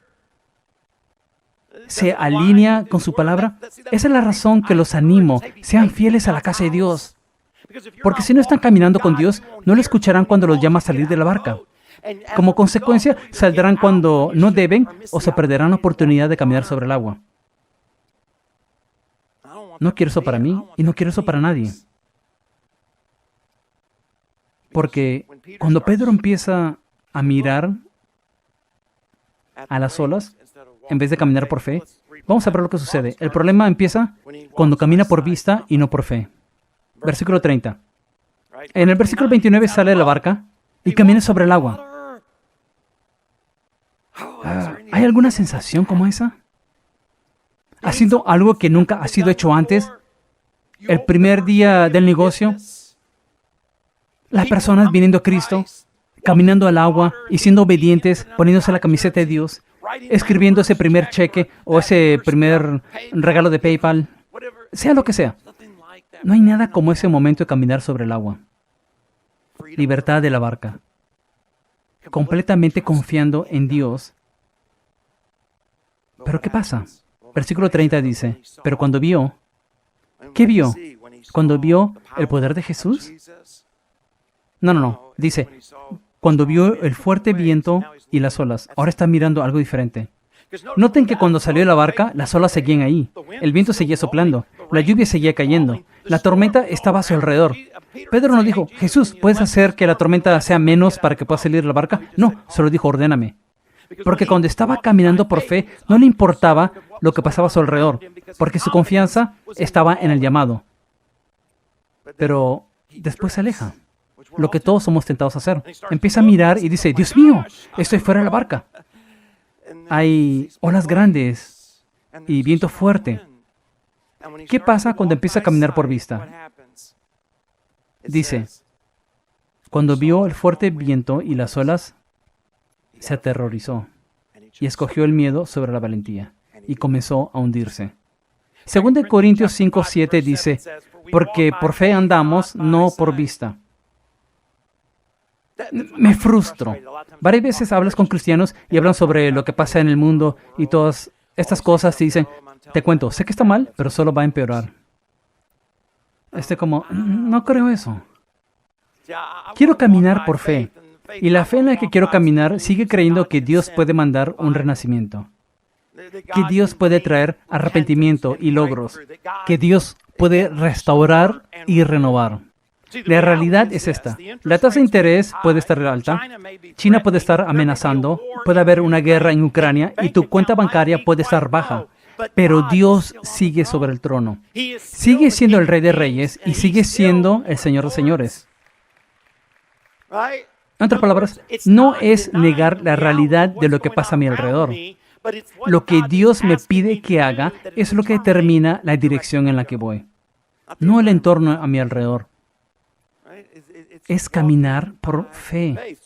¿Se alinea con su palabra? Esa es la razón que los animo, sean fieles a la casa de Dios. Porque si no están caminando con Dios, no lo escucharán cuando los llama a salir de la barca. Como consecuencia, saldrán cuando no deben o se perderán la oportunidad de caminar sobre el agua. No quiero eso para mí y no quiero eso para nadie. Porque cuando Pedro empieza a mirar a las olas, en vez de caminar por fe, vamos a ver lo que sucede. El problema empieza cuando camina por vista y no por fe. Versículo 30. En el versículo 29 sale de la barca y camina sobre el agua. ¿Hay alguna sensación como esa? Haciendo algo que nunca ha sido hecho antes. El primer día del negocio, las personas viniendo a Cristo, caminando al agua y siendo obedientes, poniéndose la camiseta de Dios, escribiendo ese primer cheque o ese primer regalo de PayPal, sea lo que sea. No hay nada como ese momento de caminar sobre el agua. Libertad de la barca. Completamente confiando en Dios. Pero ¿qué pasa? Versículo 30 dice, pero cuando vio, ¿qué vio? ¿Cuando vio el poder de Jesús? No. Dice, cuando vio el fuerte viento y las olas. Ahora está mirando algo diferente. Noten que cuando salió de la barca, las olas seguían ahí. El viento seguía soplando. La lluvia seguía cayendo. La tormenta estaba a su alrededor. Pedro no dijo, Jesús, ¿puedes hacer que la tormenta sea menos para que pueda salir de la barca? No, solo dijo, ordéname. Porque cuando estaba caminando por fe, no le importaba lo que pasaba a su alrededor, porque su confianza estaba en el llamado. Pero después se aleja, lo que todos somos tentados a hacer. Empieza a mirar y dice, Dios mío, estoy fuera de la barca. Hay olas grandes y viento fuerte. ¿Qué pasa cuando empieza a caminar por vista? Dice, cuando vio el fuerte viento y las olas, se aterrorizó y escogió el miedo sobre la valentía y comenzó a hundirse. Según de Corintios 5:7 dice, porque por fe andamos, no por vista. Me frustro. Varias veces hablas con cristianos y hablan sobre lo que pasa en el mundo y todas estas cosas y dicen, te cuento, sé que está mal, pero solo va a empeorar. Como, no creo eso. Quiero caminar por fe. Y la fe en la que quiero caminar sigue creyendo que Dios puede mandar un renacimiento. Que Dios puede traer arrepentimiento y logros. Que Dios puede restaurar y renovar. La realidad es esta. La tasa de interés puede estar alta. China puede estar amenazando. Puede haber una guerra en Ucrania y tu cuenta bancaria puede estar baja. Pero Dios sigue sobre el trono. Sigue siendo el Rey de Reyes y sigue siendo el Señor de Señores. En otras palabras, no es negar la realidad de lo que pasa a mi alrededor. Lo que Dios me pide que haga es lo que determina la dirección en la que voy. No el entorno a mi alrededor. Es caminar por fe.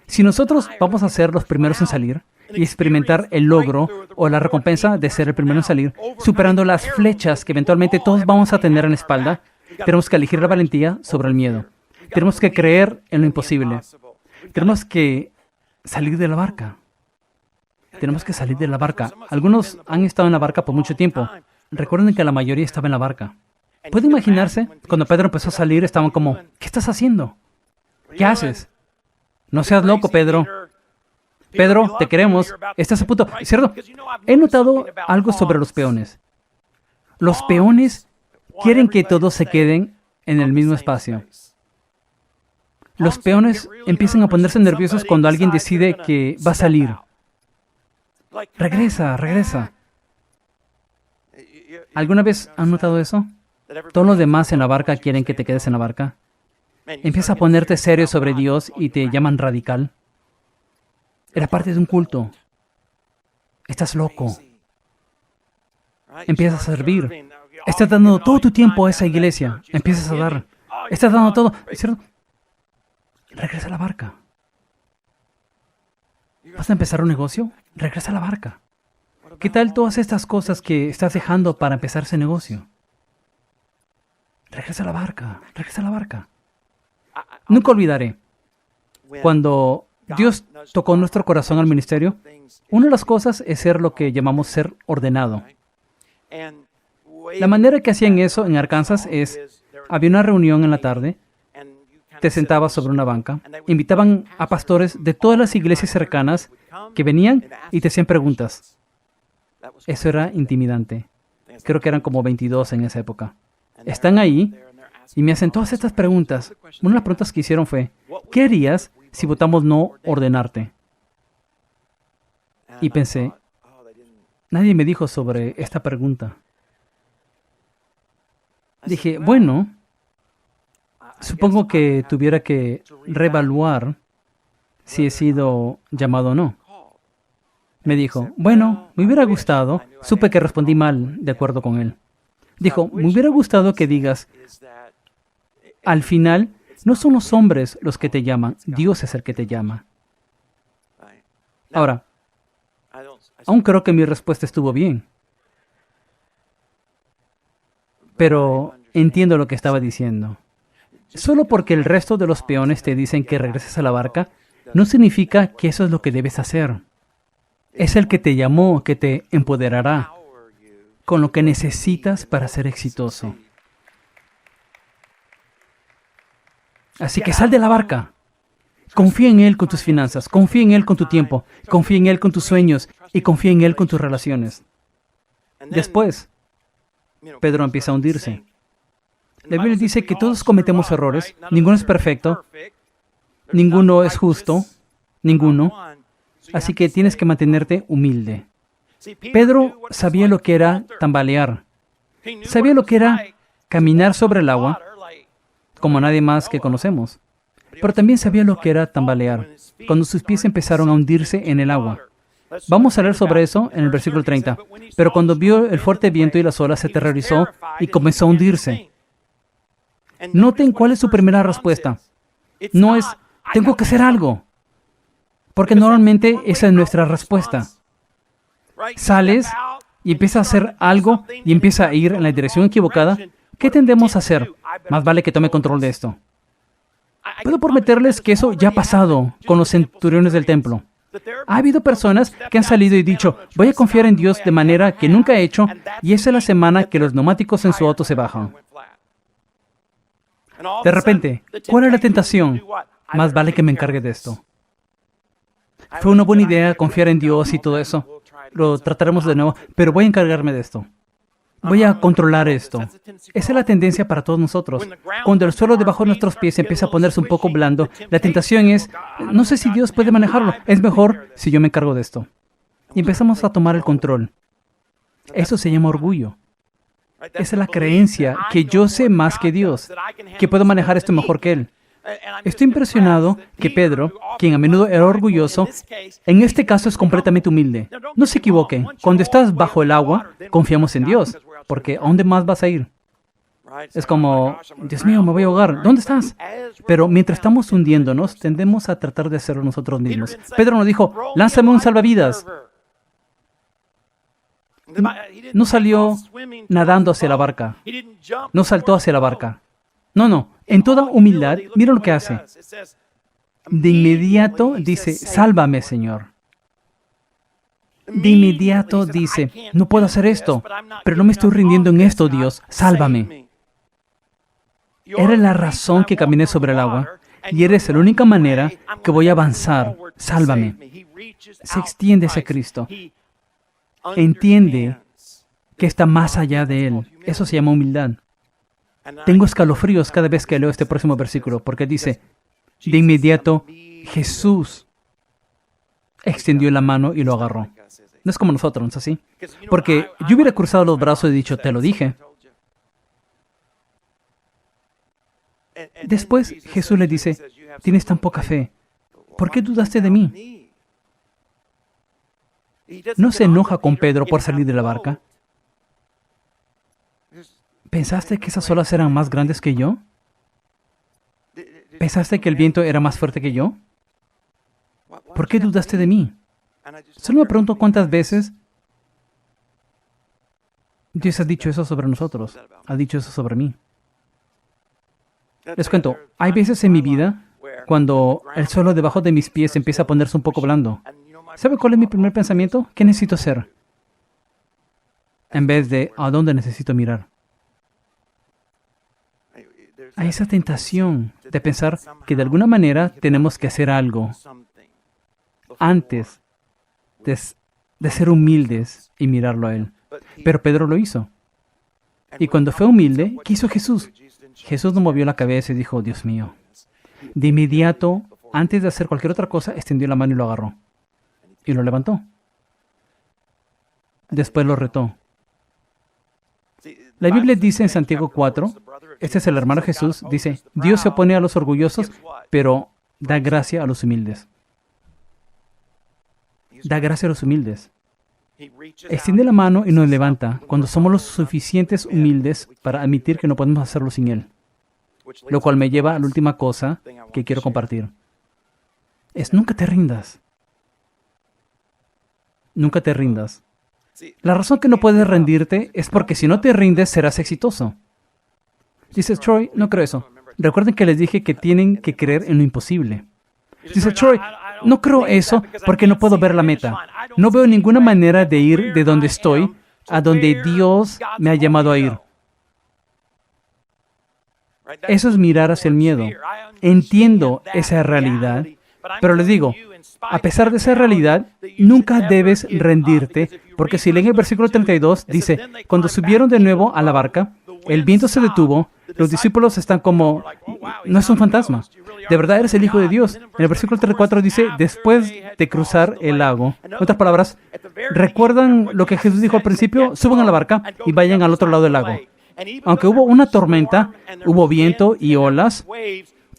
Si nosotros vamos a ser los primeros en salir y experimentar el logro o la recompensa de ser el primero en salir, superando las flechas que eventualmente todos vamos a tener en la espalda, tenemos que elegir la valentía sobre el miedo. Tenemos que creer en lo imposible. Tenemos que salir de la barca. Tenemos que salir de la barca. Algunos han estado en la barca por mucho tiempo. Recuerden que la mayoría estaba en la barca. ¿Puede imaginarse? Cuando Pedro empezó a salir, estaban como, ¿qué estás haciendo? ¿Qué haces? No seas loco, Pedro. Pedro, te queremos. Estás a punto. ¿Cierto? He notado algo sobre los peones. Los peones quieren que todos se queden en el mismo espacio. Los peones empiezan a ponerse nerviosos cuando alguien decide que va a salir. Regresa. ¿Alguna vez han notado eso? Todos los demás en la barca quieren que te quedes en la barca. Empiezas a ponerte serio sobre Dios y te llaman radical. Eres parte de un culto. Estás loco. Empiezas a servir. Estás dando todo tu tiempo a esa iglesia. Empiezas a dar. Estás dando todo. ¿Cierto? Regresa a la barca. ¿Vas a empezar un negocio? Regresa a la barca. ¿Qué tal todas estas cosas que estás dejando para empezar ese negocio? Regresa a la barca. Regresa a la barca. Nunca olvidaré. Cuando Dios tocó nuestro corazón al ministerio, una de las cosas es ser lo que llamamos ser ordenado. La manera que hacían eso en Arkansas es, había una reunión en la tarde, te sentabas sobre una banca, invitaban a pastores de todas las iglesias cercanas que venían y te hacían preguntas. Eso era intimidante. Creo que eran como 22 en esa época. Están ahí y me hacen todas estas preguntas. Una de las preguntas que hicieron fue, ¿qué harías si votamos no ordenarte? Y pensé, nadie me dijo sobre esta pregunta. Dije, bueno, supongo que tuviera que reevaluar si he sido llamado o no. Me dijo, bueno, me hubiera gustado, supe que respondí mal de acuerdo con él. Dijo, me hubiera gustado que digas, al final, no son los hombres los que te llaman, Dios es el que te llama. Ahora, aún creo que mi respuesta estuvo bien. Pero entiendo lo que estaba diciendo. Solo porque el resto de los peones te dicen que regreses a la barca, no significa que eso es lo que debes hacer. Es el que te llamó, que te empoderará. con lo que necesitas para ser exitoso. Así que sal de la barca. Confía en Él con tus finanzas, confía en Él con tu tiempo, confía en Él con tus sueños y confía en Él con tus relaciones. Después, Pedro empieza a hundirse. La Biblia dice que todos cometemos errores, ninguno es perfecto, ninguno es justo, ninguno. Así que tienes que mantenerte humilde. Pedro sabía lo que era tambalear. Sabía lo que era caminar sobre el agua, como nadie más que conocemos. Pero también sabía lo que era tambalear, cuando sus pies empezaron a hundirse en el agua. Vamos a leer sobre eso en el versículo 30. Pero cuando vio el fuerte viento y las olas, se aterrorizó y comenzó a hundirse. Noten cuál es su primera respuesta. No es, tengo que hacer algo. Porque normalmente esa es nuestra respuesta. Sales y empiezas a hacer algo y empieza a ir en la dirección equivocada. ¿Qué tendemos a hacer? Más vale que tome control de esto. Puedo prometerles que eso ya ha pasado con los centuriones del templo. Ha habido personas que han salido y dicho, voy a confiar en Dios de manera que nunca he hecho, y esa es la semana que los neumáticos en su auto se bajan. De repente, ¿cuál es la tentación? Más vale que me encargue de esto. Fue una buena idea confiar en Dios y todo eso. Lo trataremos de nuevo, pero voy a encargarme de esto. Voy a controlar esto. Esa es la tendencia para todos nosotros. Cuando el suelo debajo de nuestros pies empieza a ponerse un poco blando, la tentación es, no sé si Dios puede manejarlo. Es mejor si yo me encargo de esto. Y empezamos a tomar el control. Eso se llama orgullo. Esa es la creencia que yo sé más que Dios, que puedo manejar esto mejor que Él. Estoy impresionado que Pedro, quien a menudo era orgulloso, en este caso es completamente humilde. No se equivoquen. Cuando estás bajo el agua, confiamos en Dios, porque ¿a dónde más vas a ir? Es como, Dios mío, me voy a ahogar. ¿Dónde estás? Pero mientras estamos hundiéndonos, tendemos a tratar de hacerlo nosotros mismos. Pedro nos dijo, lánzame un salvavidas. No salió nadando hacia la barca. No saltó hacia la barca. No. En toda humildad, mira lo que hace. De inmediato dice, sálvame, Señor. De inmediato dice, no puedo hacer esto, pero no me estoy rindiendo en esto, Dios, sálvame. Eres la razón que caminé sobre el agua y eres la única manera que voy a avanzar. Sálvame. Se extiende hacia Cristo. Entiende que está más allá de Él. Eso se llama humildad. Tengo escalofríos cada vez que leo este próximo versículo, porque dice, de inmediato Jesús extendió la mano y lo agarró. No es como nosotros, ¿no es así? Porque yo hubiera cruzado los brazos y dicho, te lo dije. Después Jesús le dice, tienes tan poca fe, ¿por qué dudaste de mí? No se enoja con Pedro por salir de la barca. ¿Pensaste que esas olas eran más grandes que yo? ¿Pensaste que el viento era más fuerte que yo? ¿Por qué dudaste de mí? Solo me pregunto cuántas veces Dios ha dicho eso sobre nosotros, ha dicho eso sobre mí. Les cuento, hay veces en mi vida cuando el suelo debajo de mis pies empieza a ponerse un poco blando. ¿Sabe cuál es mi primer pensamiento? ¿Qué necesito hacer? En vez de, ¿a dónde necesito mirar? Hay esa tentación de pensar que de alguna manera tenemos que hacer algo antes de ser humildes y mirarlo a Él. Pero Pedro lo hizo. Y cuando fue humilde, ¿qué hizo Jesús? Jesús no movió la cabeza y dijo, Dios mío. De inmediato, antes de hacer cualquier otra cosa, extendió la mano y lo agarró. Y lo levantó. Después lo retó. La Biblia dice en Santiago 4, este es el hermano Jesús, dice, Dios se opone a los orgullosos, pero da gracia a los humildes. Da gracia a los humildes. Extiende la mano y nos levanta cuando somos los suficientes humildes para admitir que no podemos hacerlo sin Él. Lo cual me lleva a la última cosa que quiero compartir. Es nunca te rindas. Nunca te rindas. La razón que no puedes rendirte es porque si no te rindes serás exitoso. Dices, Troy, no creo eso. Recuerden que les dije que tienen que creer en lo imposible. Dice, Troy, no creo eso porque no puedo ver la meta. No veo ninguna manera de ir de donde estoy a donde Dios me ha llamado a ir. Eso es mirar hacia el miedo. Entiendo esa realidad, pero les digo, a pesar de esa realidad, nunca debes rendirte, porque si leen el versículo 32, dice, cuando subieron de nuevo a la barca, el viento se detuvo, los discípulos están como, no es un fantasma, de verdad eres el Hijo de Dios. En el versículo 34 dice, después de cruzar el lago, en otras palabras, ¿recuerdan lo que Jesús dijo al principio? Suban a la barca y vayan al otro lado del lago. Aunque hubo una tormenta, hubo viento y olas,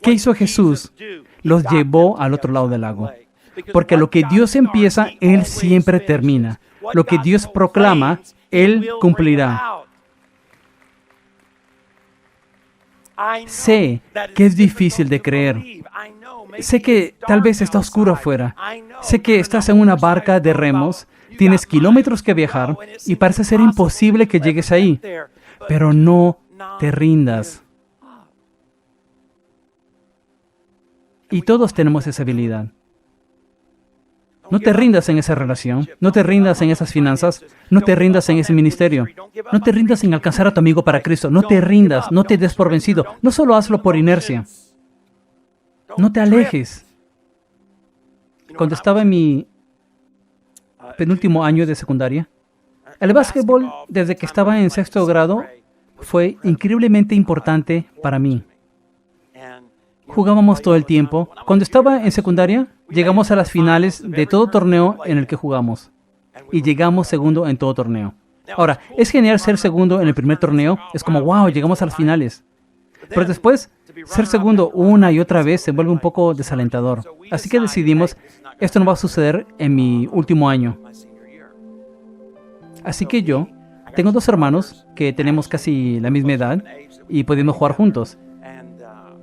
¿qué hizo Jesús? Los llevó al otro lado del lago. Porque lo que Dios empieza, Él siempre termina. Lo que Dios proclama, Él cumplirá. Sé que es difícil de creer. Sé que tal vez está oscuro afuera. Sé que estás en una barca de remos, tienes kilómetros que viajar y parece ser imposible que llegues ahí. Pero no te rindas. Y todos tenemos esa habilidad. No te rindas en esa relación, no te rindas en esas finanzas, no te rindas en ese ministerio, no te rindas en alcanzar a tu amigo para Cristo, no te rindas, no te des por vencido, no solo hazlo por inercia, no te alejes. Cuando estaba en mi penúltimo año de secundaria, el básquetbol, desde que estaba en sexto grado, fue increíblemente importante para mí. Jugábamos todo el tiempo. Cuando estaba en secundaria, llegamos a las finales de todo torneo en el que jugamos. Y llegamos segundo en todo torneo. Ahora, es genial ser segundo en el primer torneo. Es como, wow, llegamos a las finales. Pero después, ser segundo una y otra vez se vuelve un poco desalentador. Así que decidimos, esto no va a suceder en mi último año. Así que yo tengo 2 hermanos que tenemos casi la misma edad y podemos jugar juntos.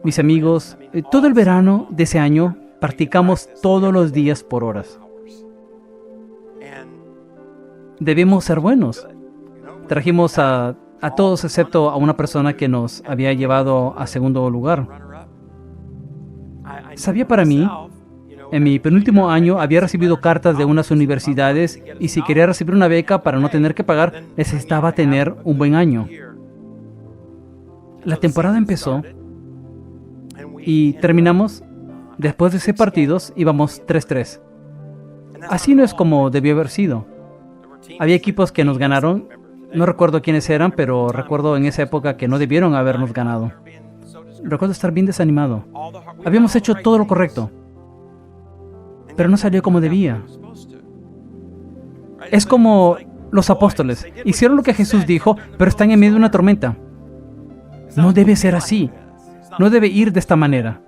Mis amigos, todo el verano de ese año practicamos todos los días por horas. Debemos ser buenos. Trajimos a todos excepto a una persona que nos había llevado a segundo lugar. Sabía para mí, en mi penúltimo año había recibido cartas de unas universidades y si quería recibir una beca para no tener que pagar, necesitaba tener un buen año. La temporada empezó y terminamos, después de 6 partidos, íbamos 3-3. Así no es como debió haber sido. Había equipos que nos ganaron, no recuerdo quiénes eran, pero recuerdo en esa época que no debieron habernos ganado. Recuerdo estar bien desanimado. Habíamos hecho todo lo correcto, pero no salió como debía. Es como los apóstoles. Hicieron lo que Jesús dijo, pero están en medio de una tormenta. No debe ser así. No debe ir de esta manera.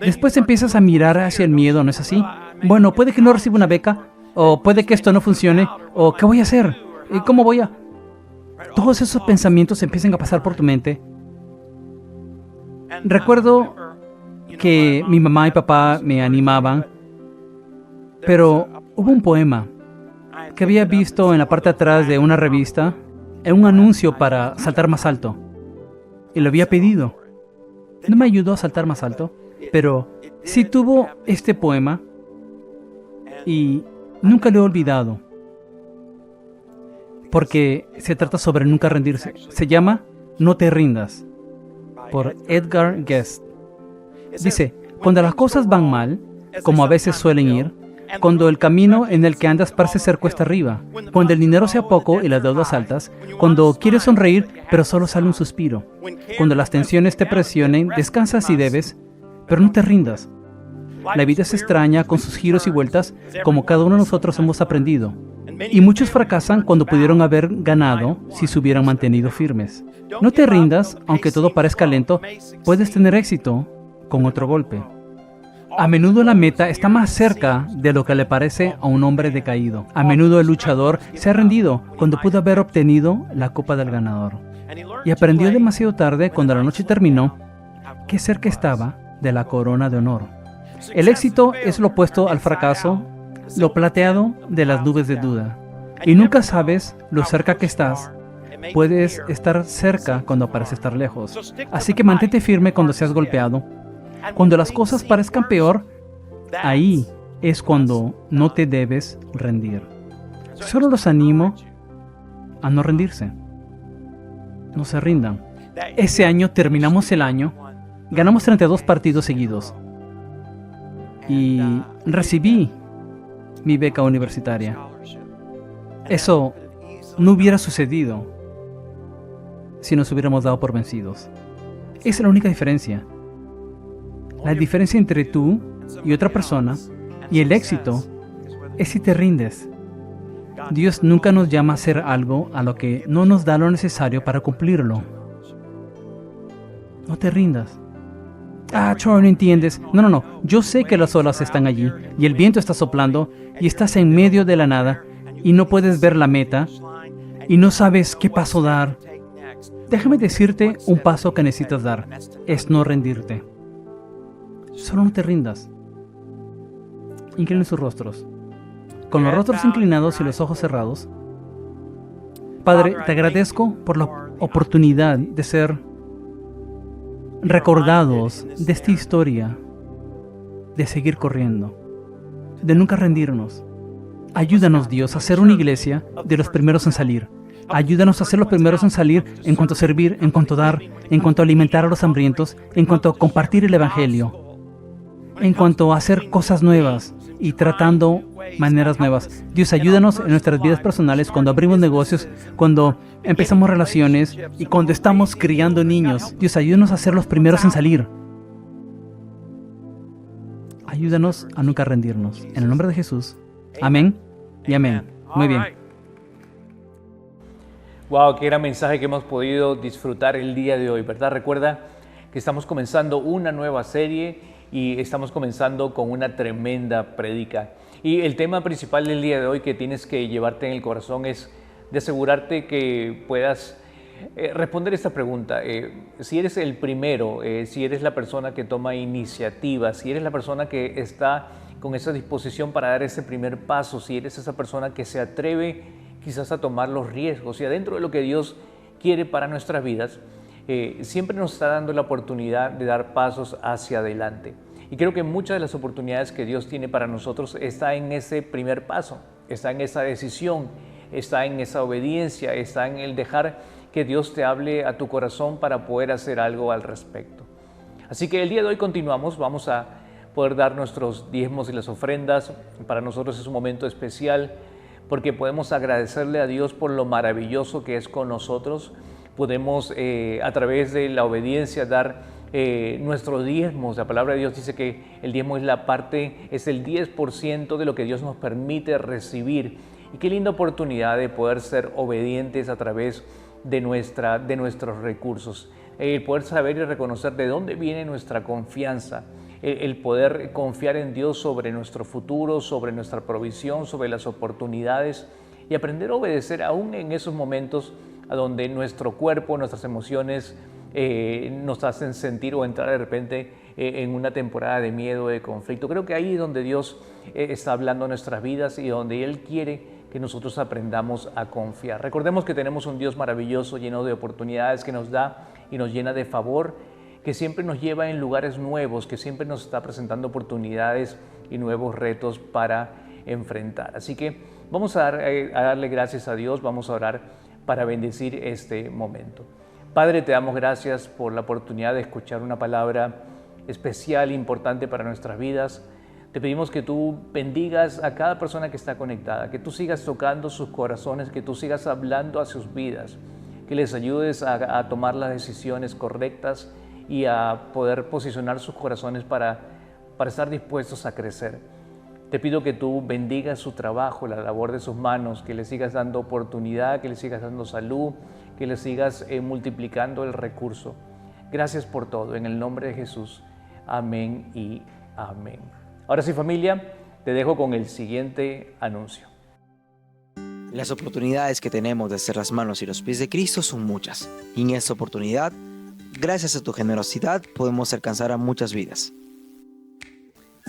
Después empiezas a mirar hacia el miedo, ¿no es así? Bueno, puede que no reciba una beca, o puede que esto no funcione, o ¿qué voy a hacer? ¿Y cómo voy a...? Todos esos pensamientos empiezan a pasar por tu mente. Recuerdo que mi mamá y papá me animaban, pero hubo un poema que había visto en la parte de atrás de una revista, en un anuncio para saltar más alto, y lo había pedido. No me ayudó a saltar más alto, pero sí tuvo este poema y nunca lo he olvidado, porque se trata sobre nunca rendirse. Se llama No te rindas, por Edgar Guest. Dice, cuando las cosas van mal, como a veces suelen ir, cuando el camino en el que andas parece ser cuesta arriba, cuando el dinero sea poco y las deudas altas, cuando quieres sonreír pero solo sale un suspiro, cuando las tensiones te presionen, descansa si debes, pero no te rindas. La vida es extraña con sus giros y vueltas, como cada uno de nosotros hemos aprendido, y muchos fracasan cuando pudieron haber ganado si se hubieran mantenido firmes. No te rindas, aunque todo parezca lento, puedes tener éxito con otro golpe. A menudo la meta está más cerca de lo que le parece a un hombre decaído. A menudo el luchador se ha rendido cuando pudo haber obtenido la copa del ganador. Y aprendió demasiado tarde, cuando la noche terminó, qué cerca estaba de la corona de honor. El éxito es lo opuesto al fracaso, lo plateado de las nubes de duda. Y nunca sabes lo cerca que estás. Puedes estar cerca cuando parece estar lejos. Así que mantente firme cuando seas golpeado. Cuando las cosas parezcan peor, ahí es cuando no te debes rendir. Solo los animo a no rendirse. No se rindan. Ese año terminamos el año, ganamos 32 partidos seguidos y recibí mi beca universitaria. Eso no hubiera sucedido si nos hubiéramos dado por vencidos. Esa es la única diferencia. La diferencia entre tú y otra persona y el éxito es si te rindes. Dios nunca nos llama a hacer algo a lo que no nos da lo necesario para cumplirlo. No te rindas. Troy, no entiendes. No. Yo sé que las olas están allí y el viento está soplando y estás en medio de la nada y no puedes ver la meta y no sabes qué paso dar. Déjame decirte un paso que necesitas dar. Es no rendirte. Solo no te rindas. Inclinen sus rostros. Con los rostros inclinados y los ojos cerrados. Padre, te agradezco por la oportunidad de ser recordados de esta historia, de seguir corriendo, de nunca rendirnos. Ayúdanos, Dios, a ser una iglesia de los primeros en salir. Ayúdanos a ser los primeros en salir en cuanto a servir, en cuanto a dar, en cuanto a alimentar a los hambrientos, en cuanto a compartir el evangelio, en cuanto a hacer cosas nuevas y tratando maneras nuevas. Dios, ayúdanos en nuestras vidas personales, cuando abrimos negocios, cuando empezamos relaciones y cuando estamos criando niños. Dios, ayúdanos a ser los primeros en salir. Ayúdanos a nunca rendirnos. En el nombre de Jesús. Amén y amén. Muy bien. Wow, qué gran mensaje que hemos podido disfrutar el día de hoy, ¿verdad? Recuerda que estamos comenzando una nueva serie y estamos comenzando con una tremenda prédica. Y el tema principal del día de hoy que tienes que llevarte en el corazón es de asegurarte que puedas responder esta pregunta. Si eres el primero, si eres la persona que toma iniciativa, si eres la persona que está con esa disposición para dar ese primer paso, si eres esa persona que se atreve quizás a tomar los riesgos, y adentro de lo que Dios quiere para nuestras vidas, siempre nos está dando la oportunidad de dar pasos hacia adelante. Y creo que muchas de las oportunidades que Dios tiene para nosotros está en ese primer paso, está en esa decisión, está en esa obediencia, está en el dejar que Dios te hable a tu corazón para poder hacer algo al respecto. Así que el día de hoy continuamos, vamos a poder dar nuestros diezmos y las ofrendas. Para nosotros es un momento especial porque podemos agradecerle a Dios por lo maravilloso que es con nosotros. Podemos a través de la obediencia dar nuestros diezmos. La palabra de Dios dice que el diezmo es el 10% de lo que Dios nos permite recibir. Y qué linda oportunidad de poder ser obedientes a través de nuestros recursos. El poder saber y reconocer de dónde viene nuestra confianza. El poder confiar en Dios sobre nuestro futuro, sobre nuestra provisión, sobre las oportunidades y aprender a obedecer aún en esos momentos a donde nuestro cuerpo, nuestras emociones nos hacen sentir o entrar de repente en una temporada de miedo, de conflicto. Creo que ahí es donde Dios está hablando en nuestras vidas y donde Él quiere que nosotros aprendamos a confiar. Recordemos que tenemos un Dios maravilloso, lleno de oportunidades, que nos da y nos llena de favor, que siempre nos lleva en lugares nuevos, que siempre nos está presentando oportunidades y nuevos retos para enfrentar. Así que vamos a darle gracias a Dios, vamos a orar para bendecir este momento. Padre, te damos gracias por la oportunidad de escuchar una palabra especial, importante para nuestras vidas. Te pedimos que tú bendigas a cada persona que está conectada, que tú sigas tocando sus corazones, que tú sigas hablando a sus vidas, que les ayudes a tomar las decisiones correctas y a poder posicionar sus corazones para estar dispuestos a crecer. Te pido que tú bendigas su trabajo, la labor de sus manos, que le sigas dando oportunidad, que le sigas dando salud, que le sigas multiplicando el recurso. Gracias por todo, en el nombre de Jesús. Amén y amén. Ahora sí, familia, te dejo con el siguiente anuncio. Las oportunidades que tenemos de ser las manos y los pies de Cristo son muchas. Y en esta oportunidad, gracias a tu generosidad, podemos alcanzar a muchas vidas.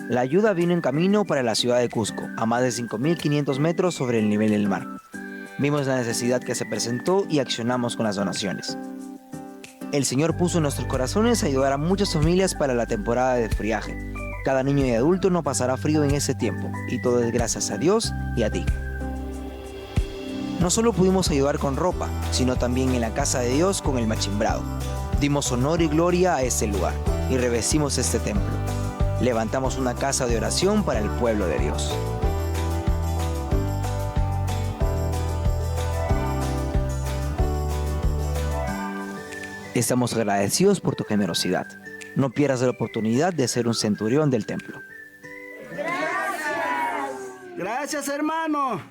La ayuda vino en camino para la ciudad de Cusco, a más de 5.500 metros sobre el nivel del mar. Vimos la necesidad que se presentó y accionamos con las donaciones. El Señor puso en nuestros corazones ayudar a muchas familias para la temporada de friaje. Cada niño y adulto no pasará frío en ese tiempo, y todo es gracias a Dios y a ti. No solo pudimos ayudar con ropa, sino también en la casa de Dios con el machimbrado. Dimos honor y gloria a este lugar y revestimos este templo. Levantamos una casa de oración para el pueblo de Dios. Estamos agradecidos por tu generosidad. No pierdas la oportunidad de ser un centurión del templo. Gracias, hermano.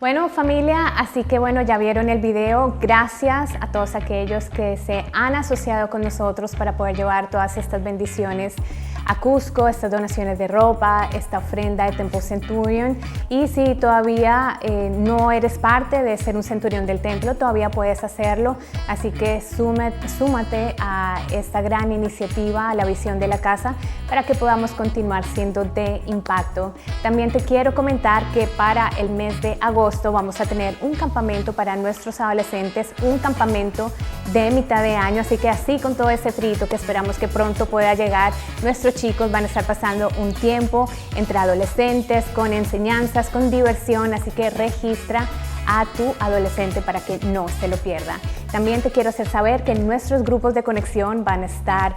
Bueno, familia, así que bueno, ya vieron el video. Gracias a todos aquellos que se han asociado con nosotros para poder llevar todas estas bendiciones a Cusco, estas donaciones de ropa, esta ofrenda de Temple Centurion. Y si todavía no eres parte de ser un centurión del templo, todavía puedes hacerlo. Así que súmate a esta gran iniciativa, a la visión de la casa, para que podamos continuar siendo de impacto. También te quiero comentar que para el mes de agosto vamos a tener un campamento para nuestros adolescentes, un campamento de mitad de año. Así que así, con todo ese frito que esperamos que pronto pueda llegar, nuestros chicos van a estar pasando un tiempo entre adolescentes, con enseñanzas, con diversión, así que registra a tu adolescente para que no se lo pierda. También te quiero hacer saber que nuestros grupos de conexión van a estar,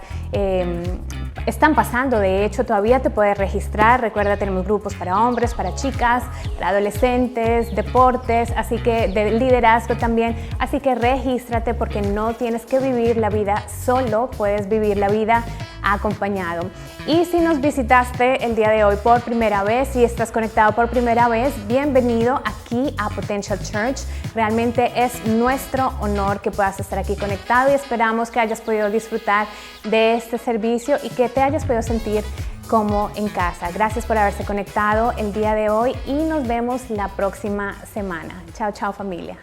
están pasando, de hecho todavía te puedes registrar. Recuerda, tenemos grupos para hombres, para chicas, para adolescentes, deportes, así que de liderazgo también, así que regístrate porque no tienes que vivir la vida solo, puedes vivir la vida acompañado. Y si nos visitaste el día de hoy por primera vez, si estás conectado por primera vez, bienvenido aquí a Potential Church. Realmente es nuestro honor que puedas estar aquí conectado y esperamos que hayas podido disfrutar de este servicio y que te hayas podido sentir como en casa. Gracias por haberse conectado el día de hoy y nos vemos la próxima semana. Chao, chao, familia.